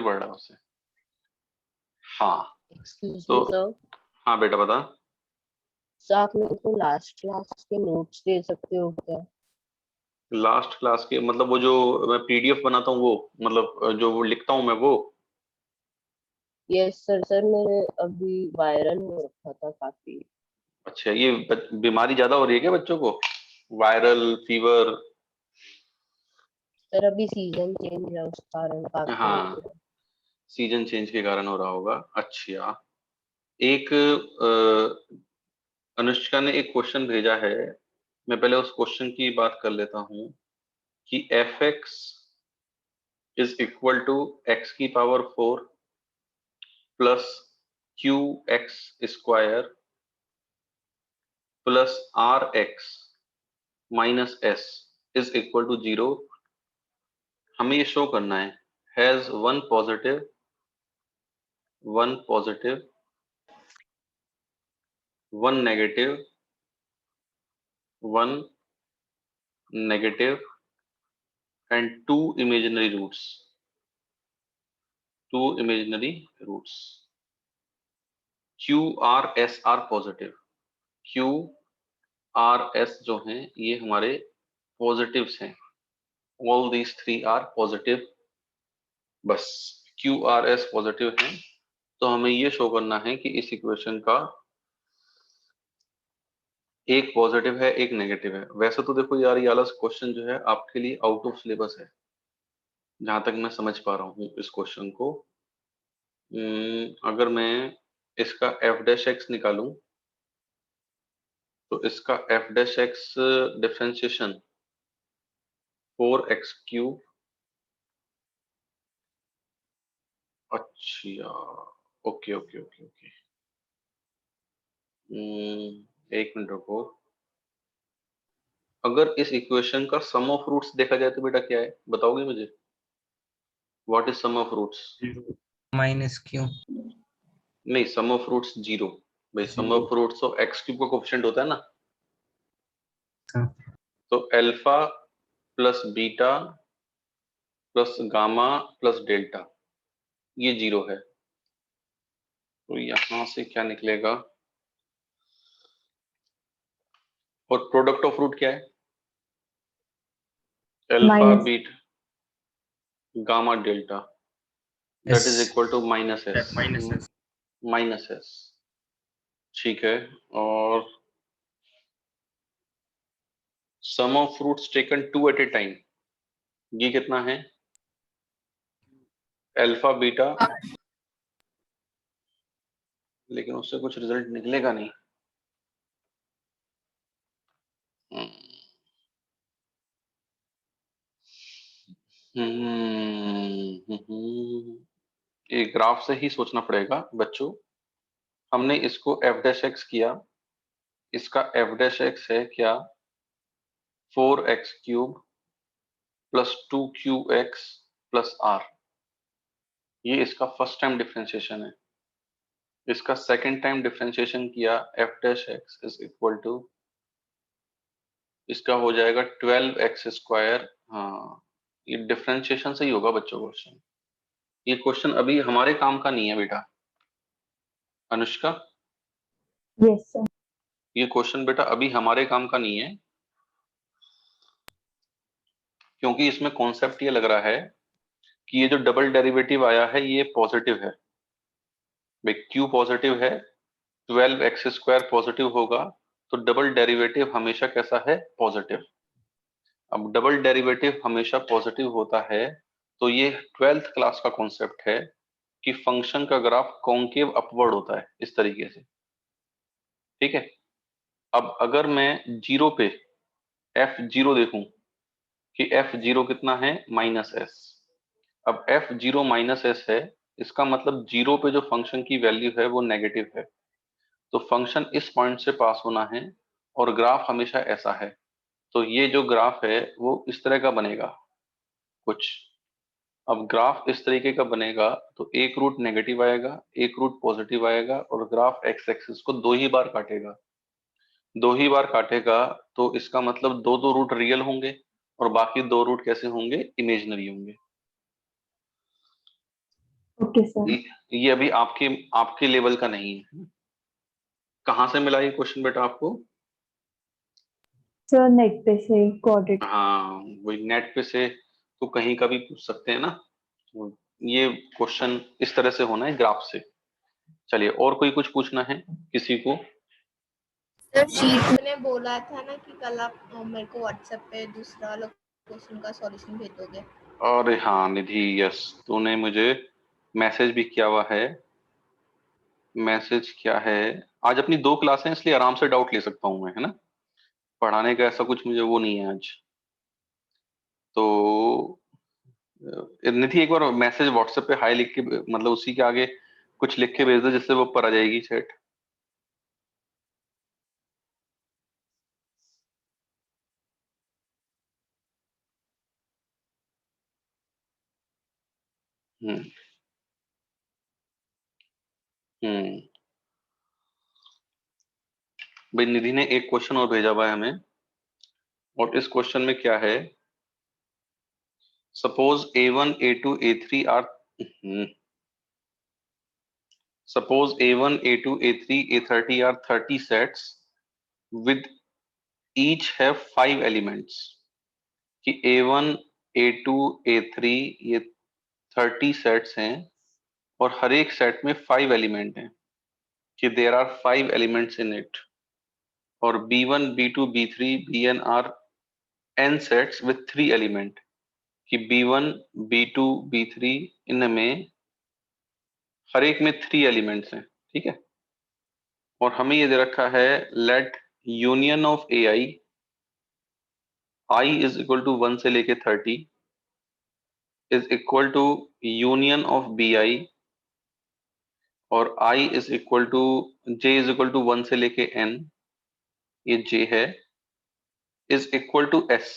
पड़ रहा है उससे। हाँ एक्सक्यूज तो मी सर, हाँ बेटा बता। सर आप मेरे को लास्ट क्लास के नोट्स दे सकते हो क्या? लास्ट क्लास के मतलब वो जो मैं पीडीएफ बनाता हूँ वो, मतलब जो वो लिखता हूँ मैं वो। यस सर, सर मेरे अभी वायरल हो रखा था काफी। अच्छा ये बीमारी ज्यादा हो रही है क्या बच्चों को, वायरल फीवर? सर अभी सीजन चेंज है उस कारण काफी हो हाँ गया। सीजन चेंज के कारण हो रहा होगा। अच्छा एक अनुष्का ने एक क्वेश्चन भेजा है, मैं पहले उस क्वेश्चन की बात कर लेता हूँ कि F x is equal to X की power 4 plus Q X square plus R X minus S is equal to 0। हमें ये शो करना है has one positive one negative one negative and two imaginary roots. Q R S are positive, Q R S जो हैं ये हमारे positives हैं, all these three are positive. बस क्यू आर एस पॉजिटिव हैं, तो हमें ये शो करना है कि इस इक्वेशन का एक पॉजिटिव है एक नेगेटिव है। वैसे तो देखो यार ये वाला क्वेश्चन जो है आपके लिए आउट ऑफ सिलेबस है, जहां तक मैं समझ पा रहा हूँ इस क्वेश्चन को। अगर मैं इसका एफ डैश एक्स निकालूं तो इसका F dash x differentiation 4x³ अच्छा ओके ओके ओके ओके। एक मिनट रुको। अगर इस इक्वेशन का सम ऑफ रूट्स देखा जाए तो बेटा क्या है बताओगे मुझे? What is sum of roots? Minus Q. नहीं सम ऑफ रूट्स 0। भाई सम ऑफ रूट्स तो x³ का कोफिशिएंट होता है ना। हाँ। तो alpha plus beta plus gamma plus delta ये 0 है। तो यहां से क्या निकलेगा? और प्रोडक्ट ऑफ रूट क्या है? Alpha minus beta gamma delta that is S equal to minus S. Minus S. Minus S ठीक है। और sum of roots taken two at a time ये कितना है? अल्फा बीटा, लेकिन उससे कुछ रिजल्ट निकलेगा नहीं। ये ग्राफ से ही सोचना पड़ेगा बच्चों। हमने इसको एफ डैश एक्स किया, इसका एफ डैश एक्स है क्या? 4x³ plus 2qx plus are. ये इसका फर्स्ट टाइम डिफरेंशिएशन है। इसका सेकंड टाइम डिफरेंशिएशन किया F dash X is equal to, इसका हो जाएगा 12x²। हाँ ये डिफरेंशिएशन से ही होगा बच्चों क्वेश्चन। ये क्वेश्चन अभी हमारे काम का नहीं है बेटा अनुष्का, यस सर। ये क्वेश्चन बेटा अभी हमारे काम का नहीं है, क्योंकि इसमें कॉन्सेप्ट ये लग रहा है कि ये जो डबल डेरिवेटिव आया है ये पॉजिटिव है। भाई क्यू पॉजिटिव है, 12x² पॉजिटिव होगा, तो डबल डेरिवेटिव हमेशा कैसा है? पॉजिटिव। अब डबल डेरिवेटिव हमेशा पॉजिटिव होता है, तो ये 12th क्लास का कॉन्सेप्ट है कि फंक्शन का ग्राफ कॉन्केव अपवर्ड होता है इस तरीके से। ठीक है। अब अगर मैं जीरो पे f0 देखूं कि f0 कितना है? Minus S. अब f0 माइनस एस है, इसका मतलब जीरो पे जो फंक्शन की वैल्यू है वो नेगेटिव है। तो फंक्शन इस पॉइंट से पास होना है और ग्राफ हमेशा ऐसा है। तो ये जो ग्राफ है वो इस तरह का बनेगा कुछ। अब ग्राफ इस तरीके का बनेगा तो एक रूट नेगेटिव आएगा एक रूट पॉजिटिव आएगा और ग्राफ एक्स एक्सिस को दो ही बार काटेगा। दो ही बार काटेगा तो इसका मतलब दो दो रूट रियल होंगे और बाकी दो रूट कैसे होंगे? इमेजिनरी होंगे। Okay, sir. ये अभी आपके लेवल का नहीं है। कहाँ से मिला ये क्वेश्चन बेटा आपको? Sir, नेट पे से got it. हाँ, वही नेट पे से तो कहीं का भी पूछ सकते हैं ना। तो ये क्वेश्चन इस तरह से होना है, ग्राफ से। चलिए, और कोई कुछ पूछना है किसी को? सर शीट ने बोला था ना कि कल आप मेरे को व्हाट्सएप पे दूसरा वाला क्वेश्चन का सॉल्यूशन भेज दोगे। अरे हाँ निधि, यस, तूने मुझे मैसेज भी किया हुआ है। मैसेज क्या है? आज अपनी 2 क्लास हैं, इसलिए आराम से डाउट ले सकता हूँ मैं, है ना। पढ़ाने का ऐसा कुछ मुझे वो नहीं है आज। तो निधि, एक बार मैसेज व्हाट्सएप पे हाय लिख के, मतलब उसी के आगे कुछ लिख के भेज दो, जिससे वो ऊपर आ जाएगी चैट। हम्म हम्म भाई, निधि ने एक क्वेश्चन और भेजा हुआ है हमें, और इस क्वेश्चन में क्या है? Suppose A1, A2, A3 are suppose A1, A2, A3, A30 are 30 sets with each have 5 elements। कि A1, A2, A3 ये 30 सेट्स हैं और हर एक सेट में 5 एलिमेंट हैं, कि there are 5 elements in it. और B1, B2, B3, Bn are n sets with 3 element, कि B1, B2, B3 इनमें हर एक में 3 एलिमेंट्स हैं, ठीक है। और हमें ये दे रखा है, let union of I is equal to 1 से लेके 30 is equal to union of BI, और I is equal to J is equal to 1 से लेके N, ये J है, इज इक्वल टू S,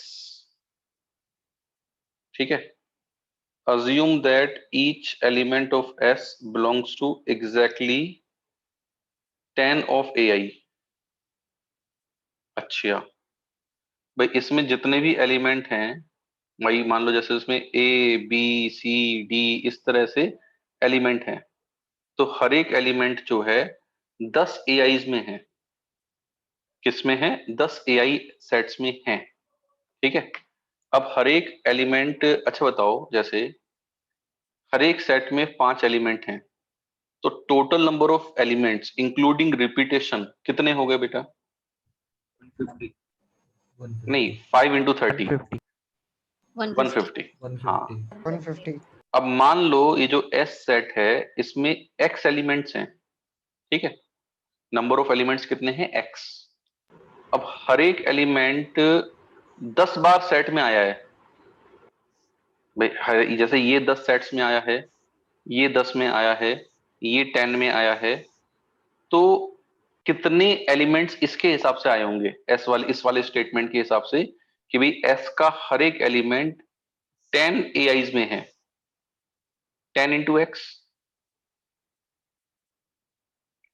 ठीक है। Assume that each element of S belongs to exactly 10 of AI। अच्छा भाई, इसमें जितने भी एलिमेंट हैं, भाई मान लो जैसे उसमें A B C D इस तरह से एलिमेंट हैं, तो हर एक एलिमेंट जो है 10 AIs में है। किस में है? 10 AI सेट्स में है, ठीक है। अब हर एक एलिमेंट, अच्छा बताओ, जैसे हर एक सेट में 5 एलिमेंट हैं, तो total number of elements including repetition कितने हो गए बेटा? 150 नहीं, 5 इंटू 30, 150 150। हाँ, 150 अब मान लो ये जो S सेट है, इसमें X एलिमेंट्स हैं, ठीक है। नंबर ऑफ एलिमेंट्स कितने हैं? X। अब हर एक एलिमेंट 10 बार सेट में आया है भाई, जैसे ये 10 सेट्स में आया है, ये 10 में आया है, ये 10 में आया है, तो कितने एलिमेंट्स इसके हिसाब से आए होंगे? एस वाले, इस वाले स्टेटमेंट के हिसाब से, कि भाई एस का हर एक एलिमेंट 10 AIs में है, 10 इंटू एक्स।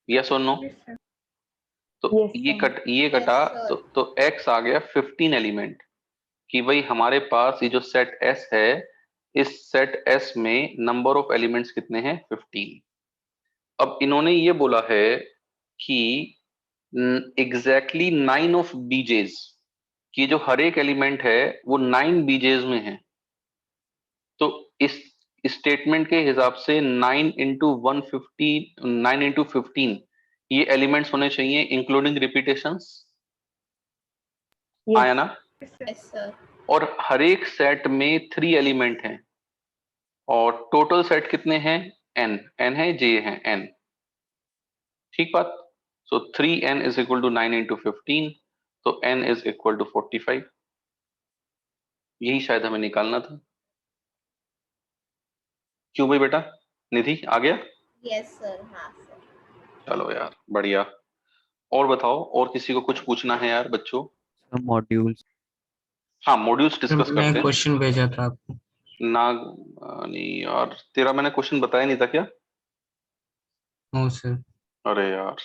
यस और नो? तो Yes, ये sir. ये कटा, Yes, sir. तो एक्स आ गया 15 एलिमेंट, कि भाई हमारे पास ये जो सेट एस है, इस सेट एस में नंबर ऑफ एलिमेंट्स कितने हैं? 15। अब इन्होंने ये बोला है कि एग्जैक्टली 9 ऑफ बीजेस, कि जो हर एक एलिमेंट है वो 9 बीजेस में है। तो इस स्टेटमेंट के हिसाब से 9 इंटू 150, 9 इंटू 15 ये एलिमेंट्स होने चाहिए, इंक्लूडिंग रिपीटेशंस। Yes. आया ना? Yes, sir. और हर एक सेट में 3 एलिमेंट हैं, और टोटल सेट कितने हैं? n, n है, j है, n, ठीक बात। So 3n is equal to 9 into 15, तो n इज इक्वल टू 45। यही शायद हमें निकालना था। क्यों भाई बेटा? निधि आ गया? Yes, sir. हाँ सर। चलो यार, बढ़िया। और बताओ, और किसी को कुछ पूछना है यार बच्चों? मॉड्यूल्स। हाँ, मॉड्यूल्स डिस्कस मैंने करते हैं। क्वेश्चन भेजा था आपको। नाग, नहीं यार, तेरा मैंने क्वेश्चन बताया नहीं था क्या? No sir. अरे यार,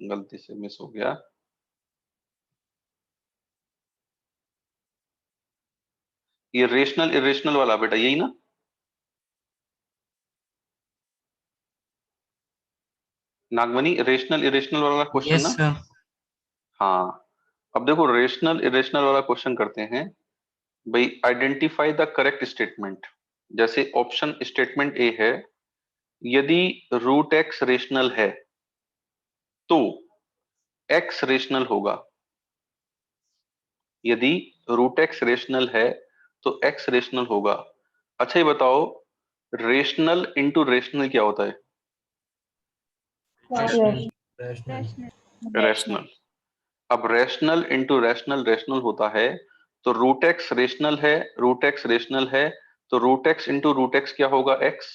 गलती से मिस हो गया। ये रेशनल इरेशनल वाला बेटा, यही ना? नागमणि रेशनल इरेशनल वाला क्वेश्चन यस ना? सर। हाँ, अब देखो रेशनल इरेशनल वाला क्वेश्चन करते हैं भाई। Identify the correct statement. जैसे ऑप्शन स्टेटमेंट ए है, यदि रूट एक्स रेशनल है तो एक्स रेशनल होगा। यदि रूट एक्स रेशनल है तो एक्स रेशनल होगा। अच्छा ये बताओ, रेशनल इंटू रेशनल क्या होता है? रैशनल। अब रैशनल इंटू रैशनल रैशनल होता है, तो रूट एक्स रेशनल है, रूट एक्स रेशनल है, तो root X into root X क्या होगा? एक्स।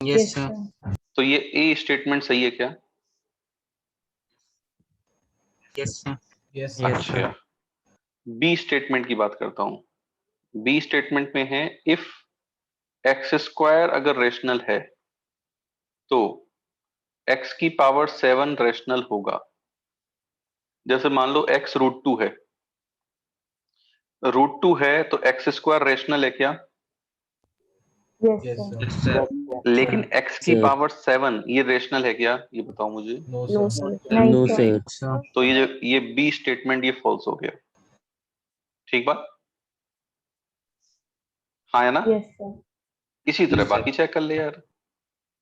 Yes sir. तो ये ए स्टेटमेंट सही है क्या? Yes sir. यस अच्छा, बी स्टेटमेंट की बात करता हूं। बी स्टेटमेंट में है, इफ एक्स स्क्वायर अगर रेशनल है तो एक्स की पावर 7 रेशनल होगा। जैसे मान लो एक्स रूट 2 है, रूट 2 है तो एक्स स्क्वायर रेशनल है क्या? Yes, sir. लेकिन एक्स की Sir. पावर 7 ये रेशनल है क्या? ये बताओ मुझे। No sir. नहीं No sir. sir. तो ये बी स्टेटमेंट ये फॉल्स हो गया। ठीक बात? हाँ है ना? Yes, sir. इसी तरह बाकी चेक कर ले यार।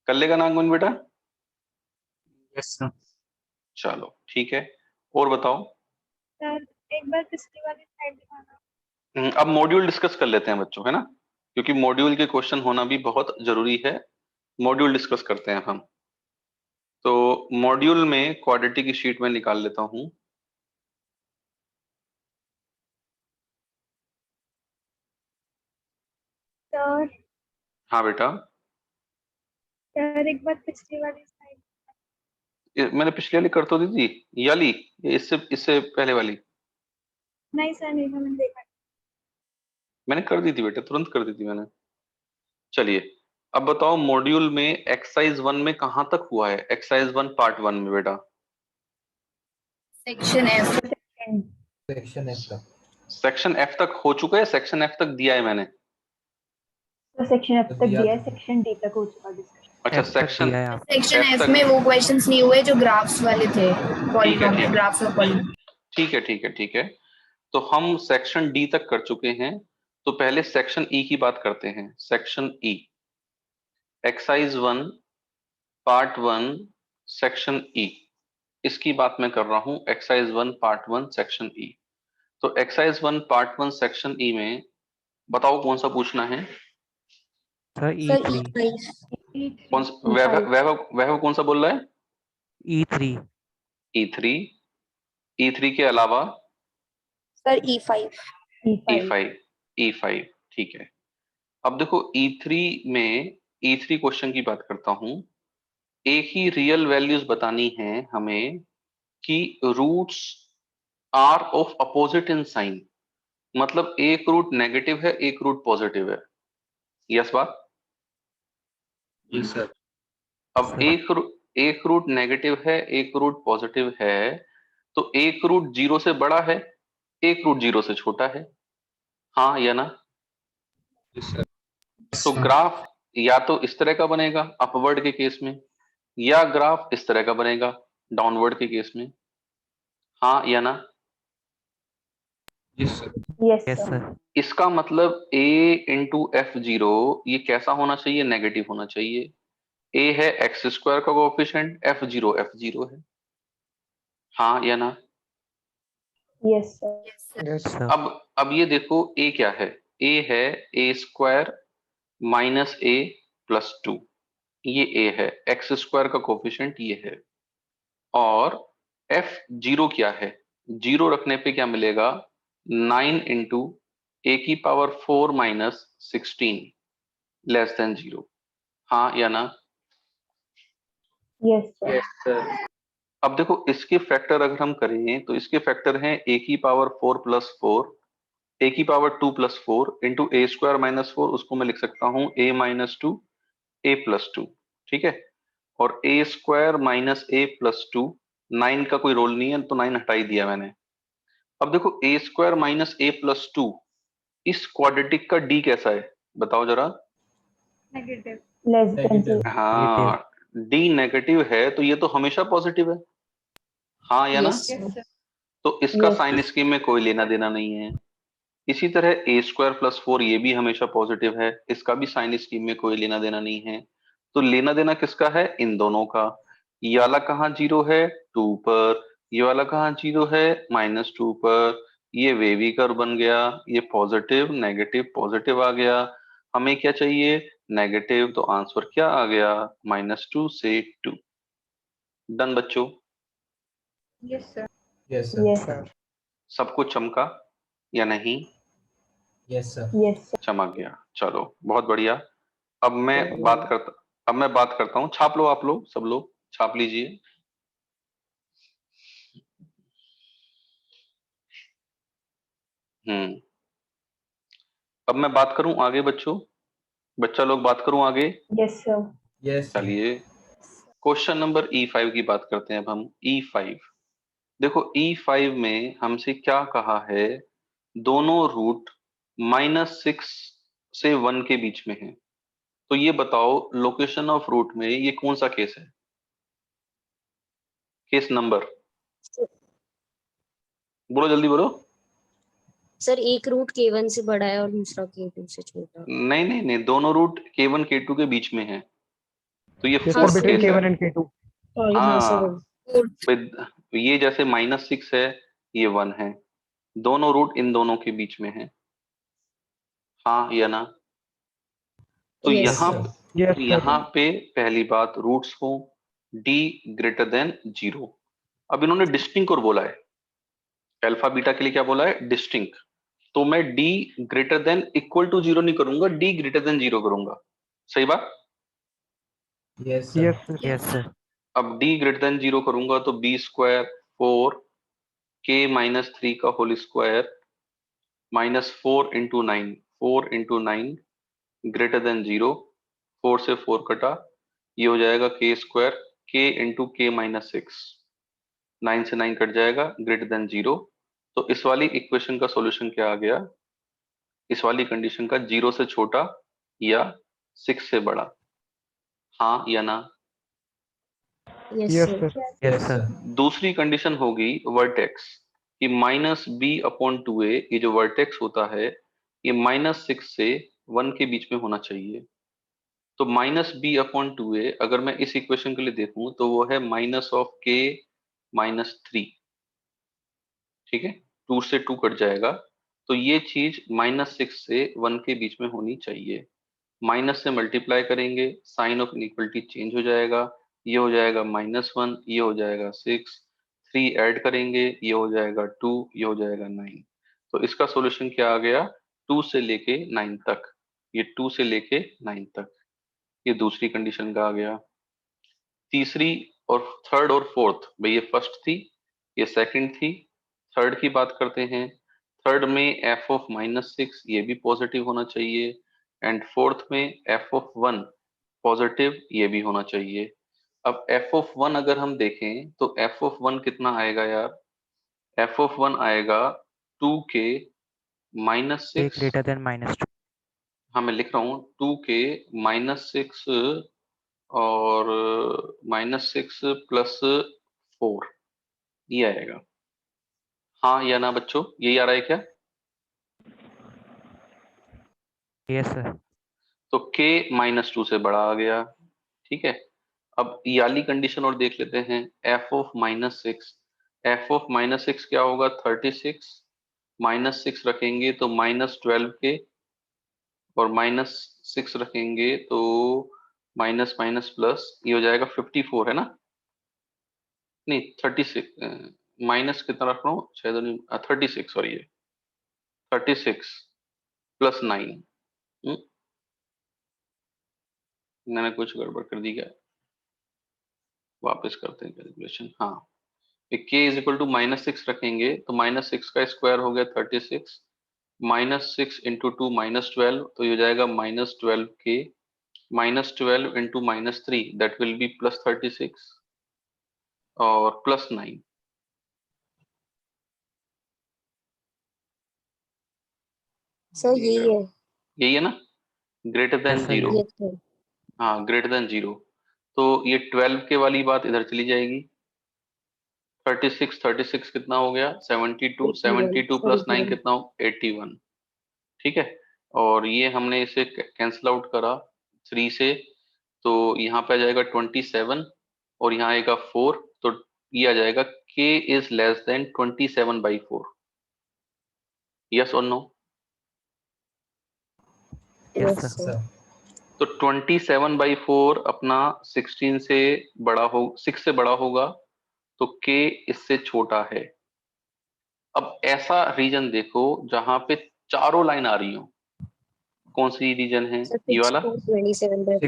कर लेगा नागमन बेटा? Yes sir. चलो ठीक है, और बताओ। सर एक बार पिछली वाली स्लाइड दिखाना। अब मॉड्यूल डिस्कस कर लेते हैं बच्चों, है ना? क्योंकि मॉड्यूल के क्वेश्चन होना भी बहुत जरूरी है। मॉड्यूल डिस्कस करते हैं हम। तो मॉड्यूल में क्वाड्रेटिक की शीट में निकाल लेता हूं। सर हाँ बेटा, सर एक बार पिछली वाली स्लाइड। मैंने पिछले वाली कर तो दी थी, ये वाली, ये इससे पहले वाली नहीं सर नहीं मैंने देखा। मैंने कर दी थी बेटा, तुरंत कर दी थी मैंने। चलिए, अब बताओ मॉड्यूल में एक्सरसाइज 1 में कहां तक हुआ है? एक्सरसाइज 1 पार्ट 1 में बेटा सेक्शन एफ। सेक्शन एफ तक हो चुका है, सेक्शन एफ तक दिया है मैंने। तो सेक्शन एफ तक दिया है, सेक्शन डी तक हो चुका डिस्कशन। अच्छा, F तक सेक्शन दिया है आप। सेक्शन F एफ तक। में वो क्वेश्चंस नहीं हुए जो ग्राफ्स वाले थे, पॉलीनॉमियल ठीक ग्राफ्स और पॉलीनॉमियल। ठीक है ठीक है ठीक है। तो हम सेक्शन डी तक कर चुके हैं, तो पहले सेक्शन ई की बात करते हैं। Section E, exercise 1 part 1 section E, इसकी बात मैं कर रहा हूं। Exercise 1 part 1 section E. तो एक्सरसाइज 1 पार्ट 1 सेक्शन ई में बताओ कौन सा पूछना है? Sir sir E3। कौन सा? वैभव वैभव वैभव कौन सा बोल रहा है? E3। E3। E3 के अलावा सर E5। E5। E5 ठीक है। अब देखो E3 में, E3 क्वेश्चन की बात करता हूं। एक ही रियल वैल्यूज बतानी है हमें कि roots are of opposite in sign. मतलब एक रूट नेगेटिव है, एक रूट पॉजिटिव है। यस बात? Yes sir. अब एक रूट नेगेटिव है, एक रूट पॉजिटिव है, तो एक रूट 0 से बड़ा है, एक रूट 0 से छोटा है। हाँ या ना? तो ग्राफ या तो इस तरह का बनेगा अपवर्ड के केस में, या ग्राफ इस तरह का बनेगा डाउनवर्ड के केस में। हाँ या ना? Yes, yes sir. सर। इसका मतलब a इंटू एफ 0 ये कैसा होना चाहिए? नेगेटिव होना चाहिए। a है एक्स स्क्वायर का कोएफिशिएंट, एफ 0 है। हाँ या ना? Yes, sir. Yes sir. अब ये देखो a क्या है? a है a square minus a plus 2, ये a है। एक्स स्क्वायर का कोएफिशिएंट ये है। और f0 क्या है? 0 रखने पे क्या मिलेगा? 9 इंटू ए की पावर 4 माइनस 16 लेस देन 0। हाँ या ना? Yes, sir. अब देखो इसके फैक्टर अगर हम करें तो इसके फैक्टर हैं ए की पावर 4 प्लस 4, ए की पावर 2 प्लस 4 इंटू ए स्क्वायर माइनस 4, उसको मैं लिख सकता हूं ए माइनस 2 ए प्लस 2। ठीक है? और ए स्क्वायर माइनस ए प्लस 2, 9 का कोई रोल नहीं है तो 9 हटा ही दिया मैंने। अब देखो ए स्क्वायर माइनस ए प्लस 2, इस क्वाड्रेटिक का डी कैसा है बताओ जरा। नेगेटिव। Less than 0. हाँ, डी नेगेटिव है तो ये तो हमेशा पॉजिटिव है, हाँ या ना? Yes, yes sir. सर। तो इसका Yes. साइन स्कीम में कोई लेना देना नहीं है। इसी तरह ए स्क्वायर प्लस 4 ये भी हमेशा पॉजिटिव है, इसका भी साइन स्कीम में कोई लेना देना नहीं है। तो लेना देना किसका है? इन दोनों का। ये वाला कहाँ जीरो है? 2 पर। ये वाला कहाँ जीरो है? -2 पर। ये वेवी कर्व बन गया, ये पॉजिटिव नेगेटिव पॉजिटिव आ गया। हमें क्या चाहिए? नेगेटिव। तो आंसर क्या आ गया? -2 से 2। डन बच्चों? Yes sir. Yes yes sir. सब कुछ चमका या नहीं? Yes sir. Yes sir. चमक गया, चलो बहुत बढ़िया। अब मैं Very बात good. करता अब मैं बात करता हूँ। छाप लो आप लोग, सब लोग छाप लीजिए। हम्म। अब मैं बात करूं आगे बच्चों, बच्चा लोग बात करूं आगे। Yes sir. Yes sir. चलिए क्वेश्चन नंबर E5 की बात करते हैं अब हम। E5 देखो, E5 में हमसे क्या कहा है? दोनों रूट -6 से 1 के बीच में है। तो ये बताओ लोकेशन ऑफ रूट में ये कौन सा केस है? केस नंबर बोलो, जल्दी बोलो। सर एक रूट K1 से बड़ा है और दूसरा K2 से छोटा। नहीं नहीं नहीं, दोनों रूट K1 K2 के बीच में है, तो ये हाँ फोर्थ सर, केस है। K1 and K2। सॉरी, हाँ सर, हाँ ये जैसे -6 है, ये 1 है, दोनों रूट इन दोनों के बीच में है, हाँ या ना? तो यस यहाँ सर। यस यहाँ पे पहली बात रूट्स हो d ग्रेटर देन 0। अब इन्होंने डिस्टिंक्ट और बोला है, अल्फा बीटा के लिए क्या बोला है? डिस्टिंक्ट। तो मैं d greater than equal to 0 नहीं करूंगा, d ग्रेटर देन 0 करूंगा। सही बात? Yes sir. Yes sir. Yes sir. अब d ग्रेटर देन 0 करूंगा तो b स्क्वायर 4 k -3 का whole square -4 into 9, 4 into 9 greater than 0। 4 से 4 कटा, ये हो जाएगा k square k into k -6, 9 से 9 कट जाएगा, ग्रेटर देन 0। तो इस वाली इक्वेशन का सॉल्यूशन क्या आ गया? इस वाली कंडीशन का 0 से छोटा या 6 से बड़ा, हाँ या ना? Yes yes sir. Sir. Yes sir. दूसरी कंडीशन होगी वर्टेक्स कि -b/2a, ये जो वर्टेक्स होता है ये -6 से 1 के बीच में होना चाहिए। तो -b/2a अगर मैं इस इक्वेशन के लिए देखूं तो वो है -k -3, ठीक है, 2 से 2 कट जाएगा। तो ये चीज -6 से 1 के बीच में होनी चाहिए। माइनस से मल्टीप्लाई करेंगे, साइन ऑफ इनइक्वलिटी चेंज हो जाएगा, ये हो जाएगा -1, ये हो जाएगा 6, 3 ऐड करेंगे, ये हो जाएगा 2, ये हो जाएगा 9। तो इसका सॉल्यूशन क्या आ गया? 2 से लेके 9 तक, ये 2 से लेके 9 तक, ये दूसरी कंडीशन का आ गया। तीसरी और थर्ड और फोर्थ, भाई ये फर्स्ट थी, ये सेकंड थी, थर्ड की बात करते हैं। थर्ड में f(-6) ये भी पॉजिटिव होना चाहिए, एंड फोर्थ में f(1) पॉजिटिव ये भी होना चाहिए। अब f(1) अगर हम देखें तो f(1) कितना आएगा यार? f(1) आएगा 2k A -6, greater than -2। हाँ मैं लिख रहा हूँ 2k -6 और -6 + 4, ये आएगा, हाँ या ना बच्चों? यही आ रहा है क्या? Yes sir. तो k -2 से बड़ा आ गया, ठीक है। अब ये वाली कंडीशन और देख लेते हैं, f(-6), f(-6) क्या होगा? 36, -6 रखेंगे तो -12k, और -6 रखेंगे तो माइनस माइनस प्लस, ये हो जाएगा 54, है ना? नहीं 36, माइनस कितना रख रहा हूँ, 36, सॉरी, ये 36 + 9। मैंने कुछ गड़बड़ कर दी क्या? वापस करते हैं कैलकुलेशन। हाँ, k = -6 रखेंगे तो -6 का स्क्वायर हो गया 36, -6 × 2 -12, तो ये हो जाएगा -12k, -12 × -3 दैट विल बी +36 और +9। सर यही है। यही है ना? Greater than yes sir. 0, yes sir. हाँ ग्रेटर देन 0। तो ये 12 के वाली बात इधर चली जाएगी। 36 कितना हो गया 72, 72 प्लस 9 कितना हो 81, ठीक है। और ये हमने इसे कैंसिल आउट करा 3 से, तो यहाँ पे आ जाएगा 27 और यहाँ आएगा 4, तो ये आ जाएगा k is less than 27/4। Yes और no? Yes, Yes, sir. sir. sir. तो 27/4 अपना 16 से बड़ा हो 6 से बड़ा होगा, तो k इससे छोटा है। अब ऐसा रीजन देखो जहां पे चारों लाइन आ रही हो, कौन सी रीजन है? Sir, ये वाला। 27/4.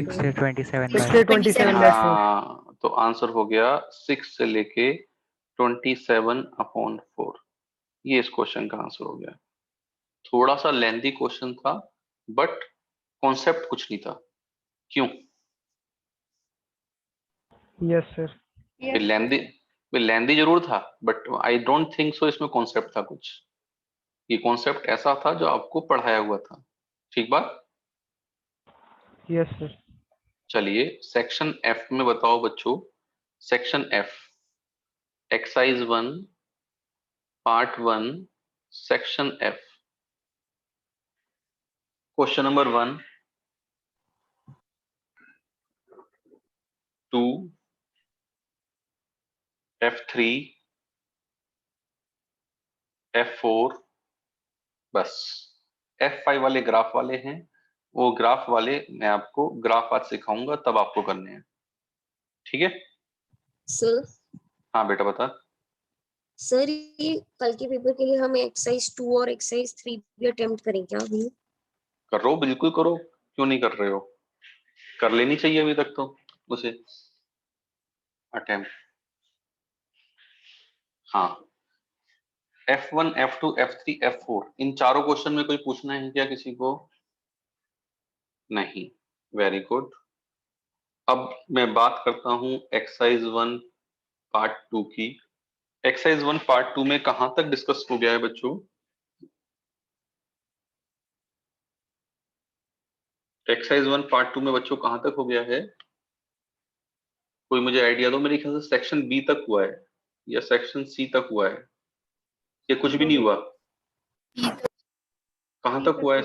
27/4. हाँ, तो आंसर हो गया 6 से लेके 27/4। ये इस क्वेश्चन का आंसर हो गया। थोड़ा सा लेंथी क्वेश्चन था, बट कॉन्सेप्ट कुछ नहीं था। क्यों? Yes sir. Yes, लेंदी जरूर था, but I don't think so इसमें कॉन्सेप्ट था कुछ। ये कॉन्सेप्ट ऐसा था जो आपको पढ़ाया हुआ था। ठीक बात? Yes sir. चलिए सेक्शन एफ में बताओ बच्चों। Section F, exercise 1 part 1 section F, question number 1, 2, F3, F4, बस। F5 वाले ग्राफ वाले हैं, वो ग्राफ वाले मैं आपको ग्राफ आज सिखाऊंगा, तब आपको करने हैं। ठीक है? सर हाँ बेटा बता। सर ये कल के पेपर के लिए हम एक्सरसाइज 2 और एक्सरसाइज 3 भी अटेम्प्ट करें क्या अभी? करो, बिल्कुल करो, क्यों नहीं कर रहे हो? कर लेनी चाहिए अभी तक तो उसे अटेम्प्ट। हाँ, F1, F2, F3, F4 इन चारों क्वेश्चन में कोई पूछना है क्या किसी को? नहीं, वेरी गुड। अब मैं बात करता हूं एक्सरसाइज 1 पार्ट 2 की। एक्सरसाइज 1 पार्ट 2 में कहां तक डिस्कस हो गया है बच्चों? एक्सरसाइज 1 पार्ट 2 में बच्चों कहां तक हो गया है? कोई मुझे आइडिया दो। मेरे ख्याल से सेक्शन बी तक हुआ है या सेक्शन सी तक हुआ है, ये कुछ भी नहीं हुआ। कहां तक हुआ है?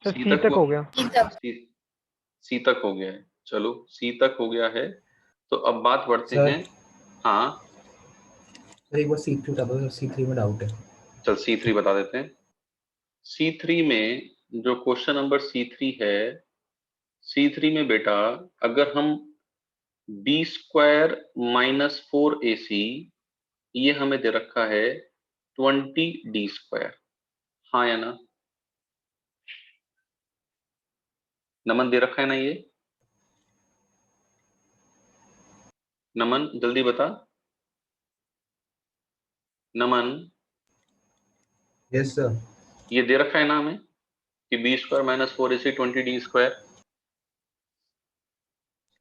सर सी तक हो गया। सी तक हो गया है। चलो सी तक हो गया है, तो अब बात बढ़ते सर। हैं। हाँ सर एक बार C3 बता दो, C3 में डाउट है। चल C3 बता देते हैं। C3 में जो क्वेश्चन नंबर C3 है, C3 में बेटा अगर हम b² - 4ac, ये हमें दे रखा है 20d²। हाँ या ना? नमन दे रखा है ना ये? नमन जल्दी बता। नमन यस सर। ये दे रखा है ना हमें कि b² - 4ac 20d²।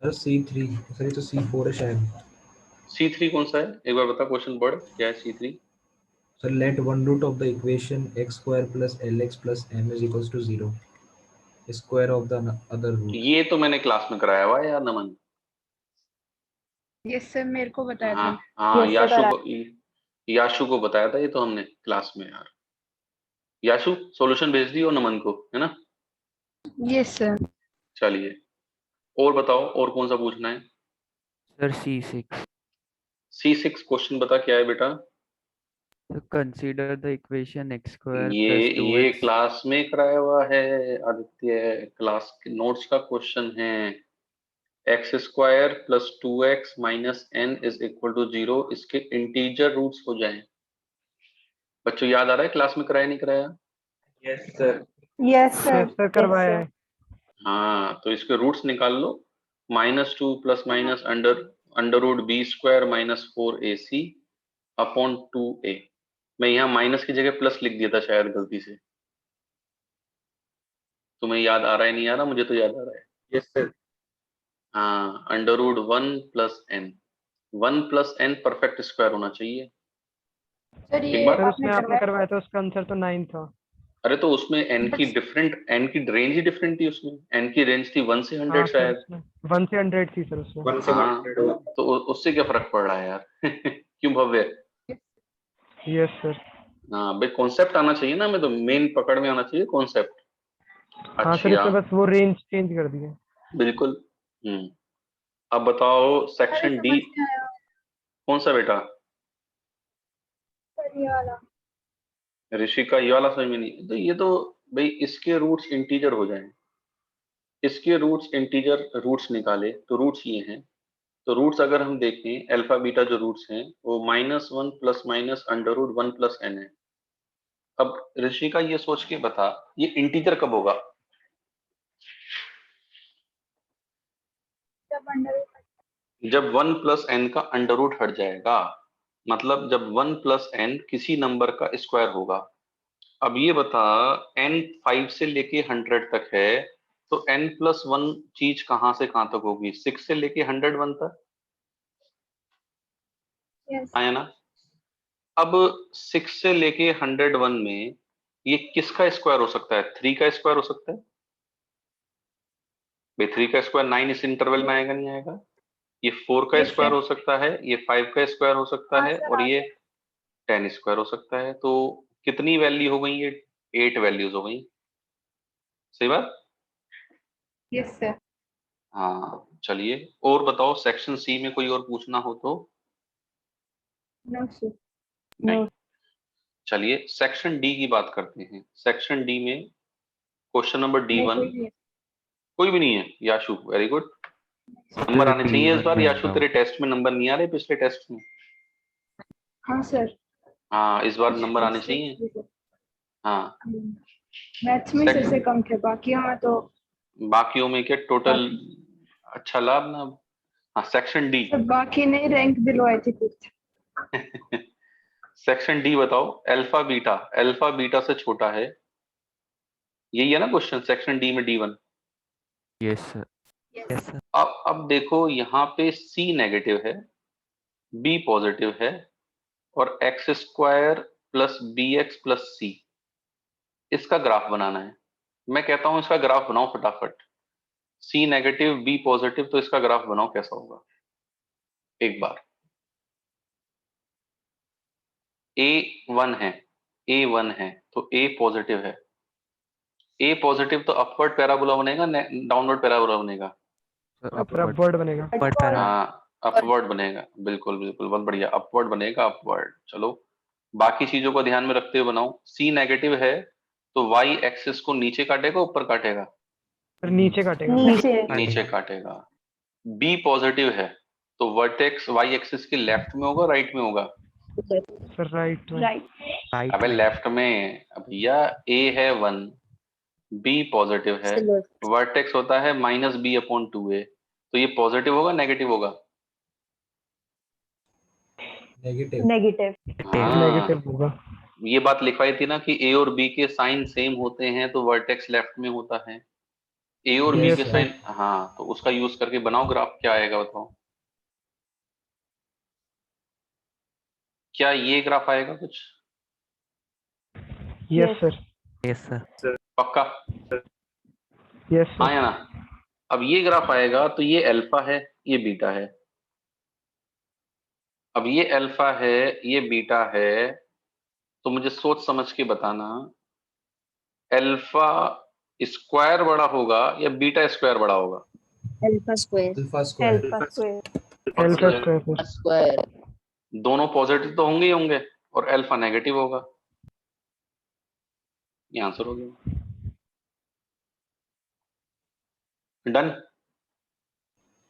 Sir C3, sir ये तो C4 है शायद। C3 कौन सा है? एक बार बता, क्वेश्चन पढ़, क्या है C3? Sir let one root of the equation x² + lx + m = 0, square of the other root. ये तो मैंने क्लास में कराया हुआ है यार नमन। यस सर, मेरे को बताया हाँ था। हाँ, Yes, sir, याशु को बताया था ये तो हमने क्लास में यार। याशु सॉल्यूशन भेज दियो नमन को, है ना? Yes sir. चलिए और बताओ, और कौन सा पूछना है? Sir, C6. C6 क्वेश्चन बता क्या है बेटा? So consider the equation x square ये plus ये 2x. क्लास में कराया हुआ है आदित्य, क्लास के नोट्स का क्वेश्चन है। x² + 2x - n = 0, इसके इंटीजर रूट्स हो जाएं। बच्चों याद आ रहा है क्लास में कराया नहीं कराया? Yes sir. Yes sir. Yes sir करवाया है। हाँ, तो इसके रूट्स निकाल लो। -2 ± √b² - 4ac अपॉन 2a। मैं यहाँ माइनस की जगह प्लस लिख दिया था शायद गलती से। तुम्हें याद आ रहा है नहीं आ रहा? मुझे तो याद आ रहा है। Yes sir. हाँ, √1 + n, 1 + n परफेक्ट स्क्वायर होना चाहिए। सर एक ये बार सर उसमें आपने आपने करवाया। करवाया था, उसका आंसर तो 9 था। अरे तो उसमें n की रेंज ही डिफरेंट थी, उसमें n की रेंज थी 1 से 100 हाँ सर, शायद। उसमें 1 से 100 थी सर उसमें। 1 से हाँ 100 तो उससे क्या फर्क पड़ रहा है यार क्यों भव्य? Yes sir. हाँ भाई कॉन्सेप्ट आना चाहिए ना, हमें तो मेन पकड़ में आना चाहिए कॉन्सेप्ट। हाँ सर, अच्छा इसमें बस वो रेंज चेंज कर दी है। बिल्कुल। अब बताओ सेक्शन डी कौन सा बेटा? ऋषि का ये वाला समझ में नहीं तो ये तो भाई इसके रूट्स इंटीजर हो जाएं, इसके रूट्स इंटीजर रूट्स निकाले तो रूट्स ये हैं। तो रूट्स अगर हम देखें अल्फा बीटा जो रूट्स हैं वो -1 ± √1 + n है। अब ऋषि का ये सोच के बता ये इंटीजर कब होगा? जब 1 + n का अंडर रूट हट जाएगा, मतलब जब 1 + n किसी नंबर का स्क्वायर होगा। अब ये बता n 5 से लेके 100 तक है तो n + 1 चीज कहां से कहां तक होगी? 6 से लेके 101 तक आया ना। अब 6 से लेके 101 में ये किसका स्क्वायर हो सकता है? 3 का स्क्वायर हो सकता है भाई। 3 का स्क्वायर 9 इस इंटरवल में आएगा नहीं आएगा? ये 4 का स्क्वायर हो सकता है, ये 5 का स्क्वायर हो सकता है और ये 10 स्क्वायर हो सकता है। तो कितनी वैल्यू हो गई? ये 8 वैल्यूज हो गई। सही बात? Yes sir. हाँ चलिए और बताओ सेक्शन सी में कोई और पूछना हो तो? No sir. नहीं। चलिए सेक्शन डी की बात करते हैं। सेक्शन डी में क्वेश्चन नंबर D1 कोई भी नहीं है। याशु वेरी गुड, नंबर आने चाहिए इस बार। याशु तेरे टेस्ट में नंबर नहीं आ रहे पिछले टेस्ट में। हाँ सर। हाँ इस बार नंबर आने चाहिए। हाँ मैथ्स में सबसे कम थे, बाकियों में तो बाकियों में क्या टोटल अच्छा लाभ ना। हाँ सेक्शन डी सब बाकी नहीं, रैंक दिलवाए थे कुछ। सेक्शन डी बताओ अल्फा बीटा से छोटा है, यही है ना क्वेश्चन सेक्शन डी में D1। Yes sir. Yes sir. अब देखो यहाँ पे C नेगेटिव है, B पॉजिटिव है और x² + bx + c इसका ग्राफ बनाना है। मैं कहता हूं इसका ग्राफ बनाओ फटाफट। C नेगेटिव B पॉजिटिव, तो इसका ग्राफ बनाओ कैसा होगा एक बार। A1 है तो A पॉजिटिव है। A पॉजिटिव तो अपवर्ड पैराबोला बनेगा, डाउनवर्ड पैराबोला बनेगा? अपवर्ड बनेगा। हाँ अपवर्ड बनेगा, बिल्कुल बिल्कुल बहुत बढ़िया, अपवर्ड बनेगा अपवर्ड। चलो बाकी चीजों को ध्यान में रखते हुए बनाओ। C नेगेटिव है तो y एक्सिस को नीचे काटेगा ऊपर काटेगा? सर नीचे काटेगा। नीचे काटेगा। B पॉजिटिव है तो वर्टेक्स y एक्सिस के लेफ्ट में होगा राइट में होगा? सर राइट में। राइट अबे में। लेफ्ट में। अब भैया A है 1, B पॉजिटिव है, वर्टेक्स होता है -b/2a, तो ये पॉजिटिव होगा नेगेटिव होगा? नेगेटिव। हाँ नेगेटिव होगा। ये बात लिखवाई थी ना कि A और B के साइन सेम होते हैं तो वर्टेक्स लेफ्ट में होता है। A और B Yes, के sir. साइन, हाँ तो उसका यूज करके बनाओ ग्राफ, क्या आएगा बताओ? क्या ये ग्राफ आएगा कुछ? Yes sir. Yes sir. पक्का? यस हाँ सर। या ना? अब ये ग्राफ आएगा तो ये अल्फा है ये बीटा है। अब ये अल्फा है ये बीटा है, तो मुझे सोच समझ के बताना अल्फा स्क्वायर बड़ा होगा या बीटा स्क्वायर बड़ा होगा? Alpha square. Alpha square. Alpha square. Square. दोनों पॉजिटिव तो होंगे ही होंगे और अल्फा नेगेटिव होगा। ये आंसर हो गया। Done.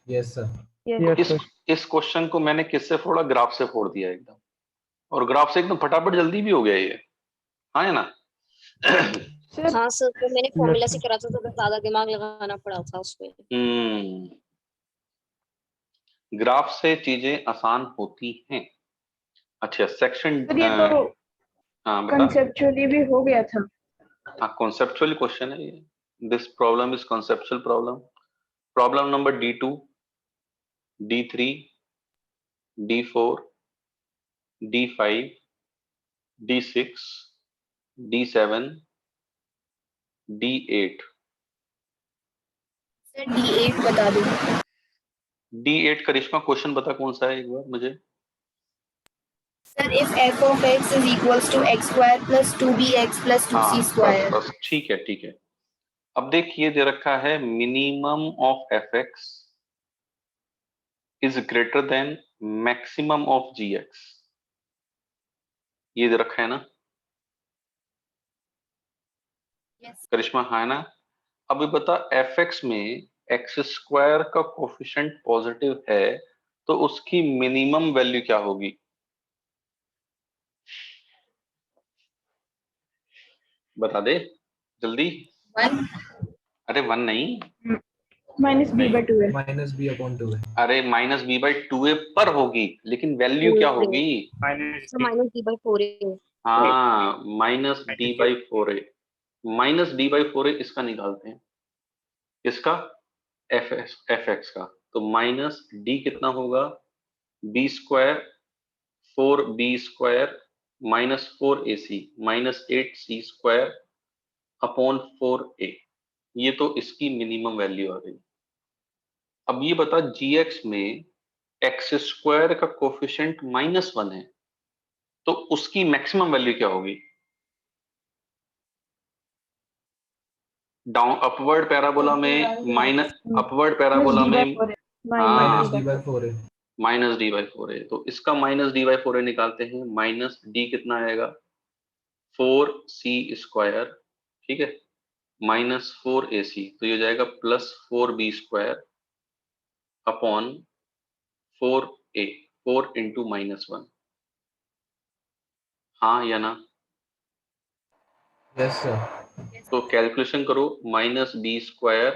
Yes sir. Yes sir. इस क्वेश्चन को मैंने किससे फोड़ा? ग्राफ से फोड़ दिया एकदम, और ग्राफ से एकदम फटाफट जल्दी भी हो गया ये। हाँ है ना? हाँ सर, तो मैंने फॉर्मूला Yes, से sir. करा था तो ज्यादा दिमाग लगाना पड़ा था उसमें। ग्राफ से चीजें आसान होती हैं। अच्छा सेक्शन सर ये तो हाँ बता। कंसेप्चुअली भी हो गया था। हाँ कॉन्सेप्चुअल क्वेश्चन है ये। This problem is conceptual problem. Problem number D2, D3, D4, D5, D6, D7, D8 sir D8 बता दो। D8 करिश्मा क्वेश्चन बता कौन सा है एक बार मुझे। Sir if f of x is equals to x square plus 2bx plus 2c square। बस ठीक है ठीक है। अब देखिए दे रखा है minimum of f x is greater than maximum of g x, ये दे रखा है ना Yes। करिश्मा, है ना। अभी बता एफ एक्स में एक्स स्क्वायर का कोफिशिएंट पॉजिटिव है तो उसकी मिनिमम वैल्यू क्या होगी? बता दे जल्दी। 1। अरे 1 नहीं, माइनस बी बाई 2 है। माइनस बी अपॉन 2 है। अरे माइनस बी बाई 2a पर होगी, लेकिन वैल्यू क्या होगी? सर माइनस डी बाई 4 है। हाँ minus D by 4a, minus D by 4a इसका निकालते हैं, इसका एफ एक्स का। तो माइनस डी कितना होगा? B square 4b square minus 4ac minus 8c square upon 4a, ये तो इसकी मिनिमम वैल्यू आ गई। अब ये बता gx में एक्स स्क्वायर का कोफिशिएंट -1 है तो उसकी मैक्सिमम वैल्यू क्या होगी? डाउन अपवर्ड पैराबोला में माइनस, अपवर्ड पैराबोला में माइनस डी बाई 4 है। माइनस डी बाई 4a, तो इसका माइनस डी बाई 4a निकालते हैं। माइनस डी कितना आएगा? 4c स्क्वायर, ठीक है, माइनस 4ac, तो ये हो जाएगा plus 4b square upon 4a, 4 into -1। हाँ या ना? Yes sir. तो कैलकुलेशन करो, minus b square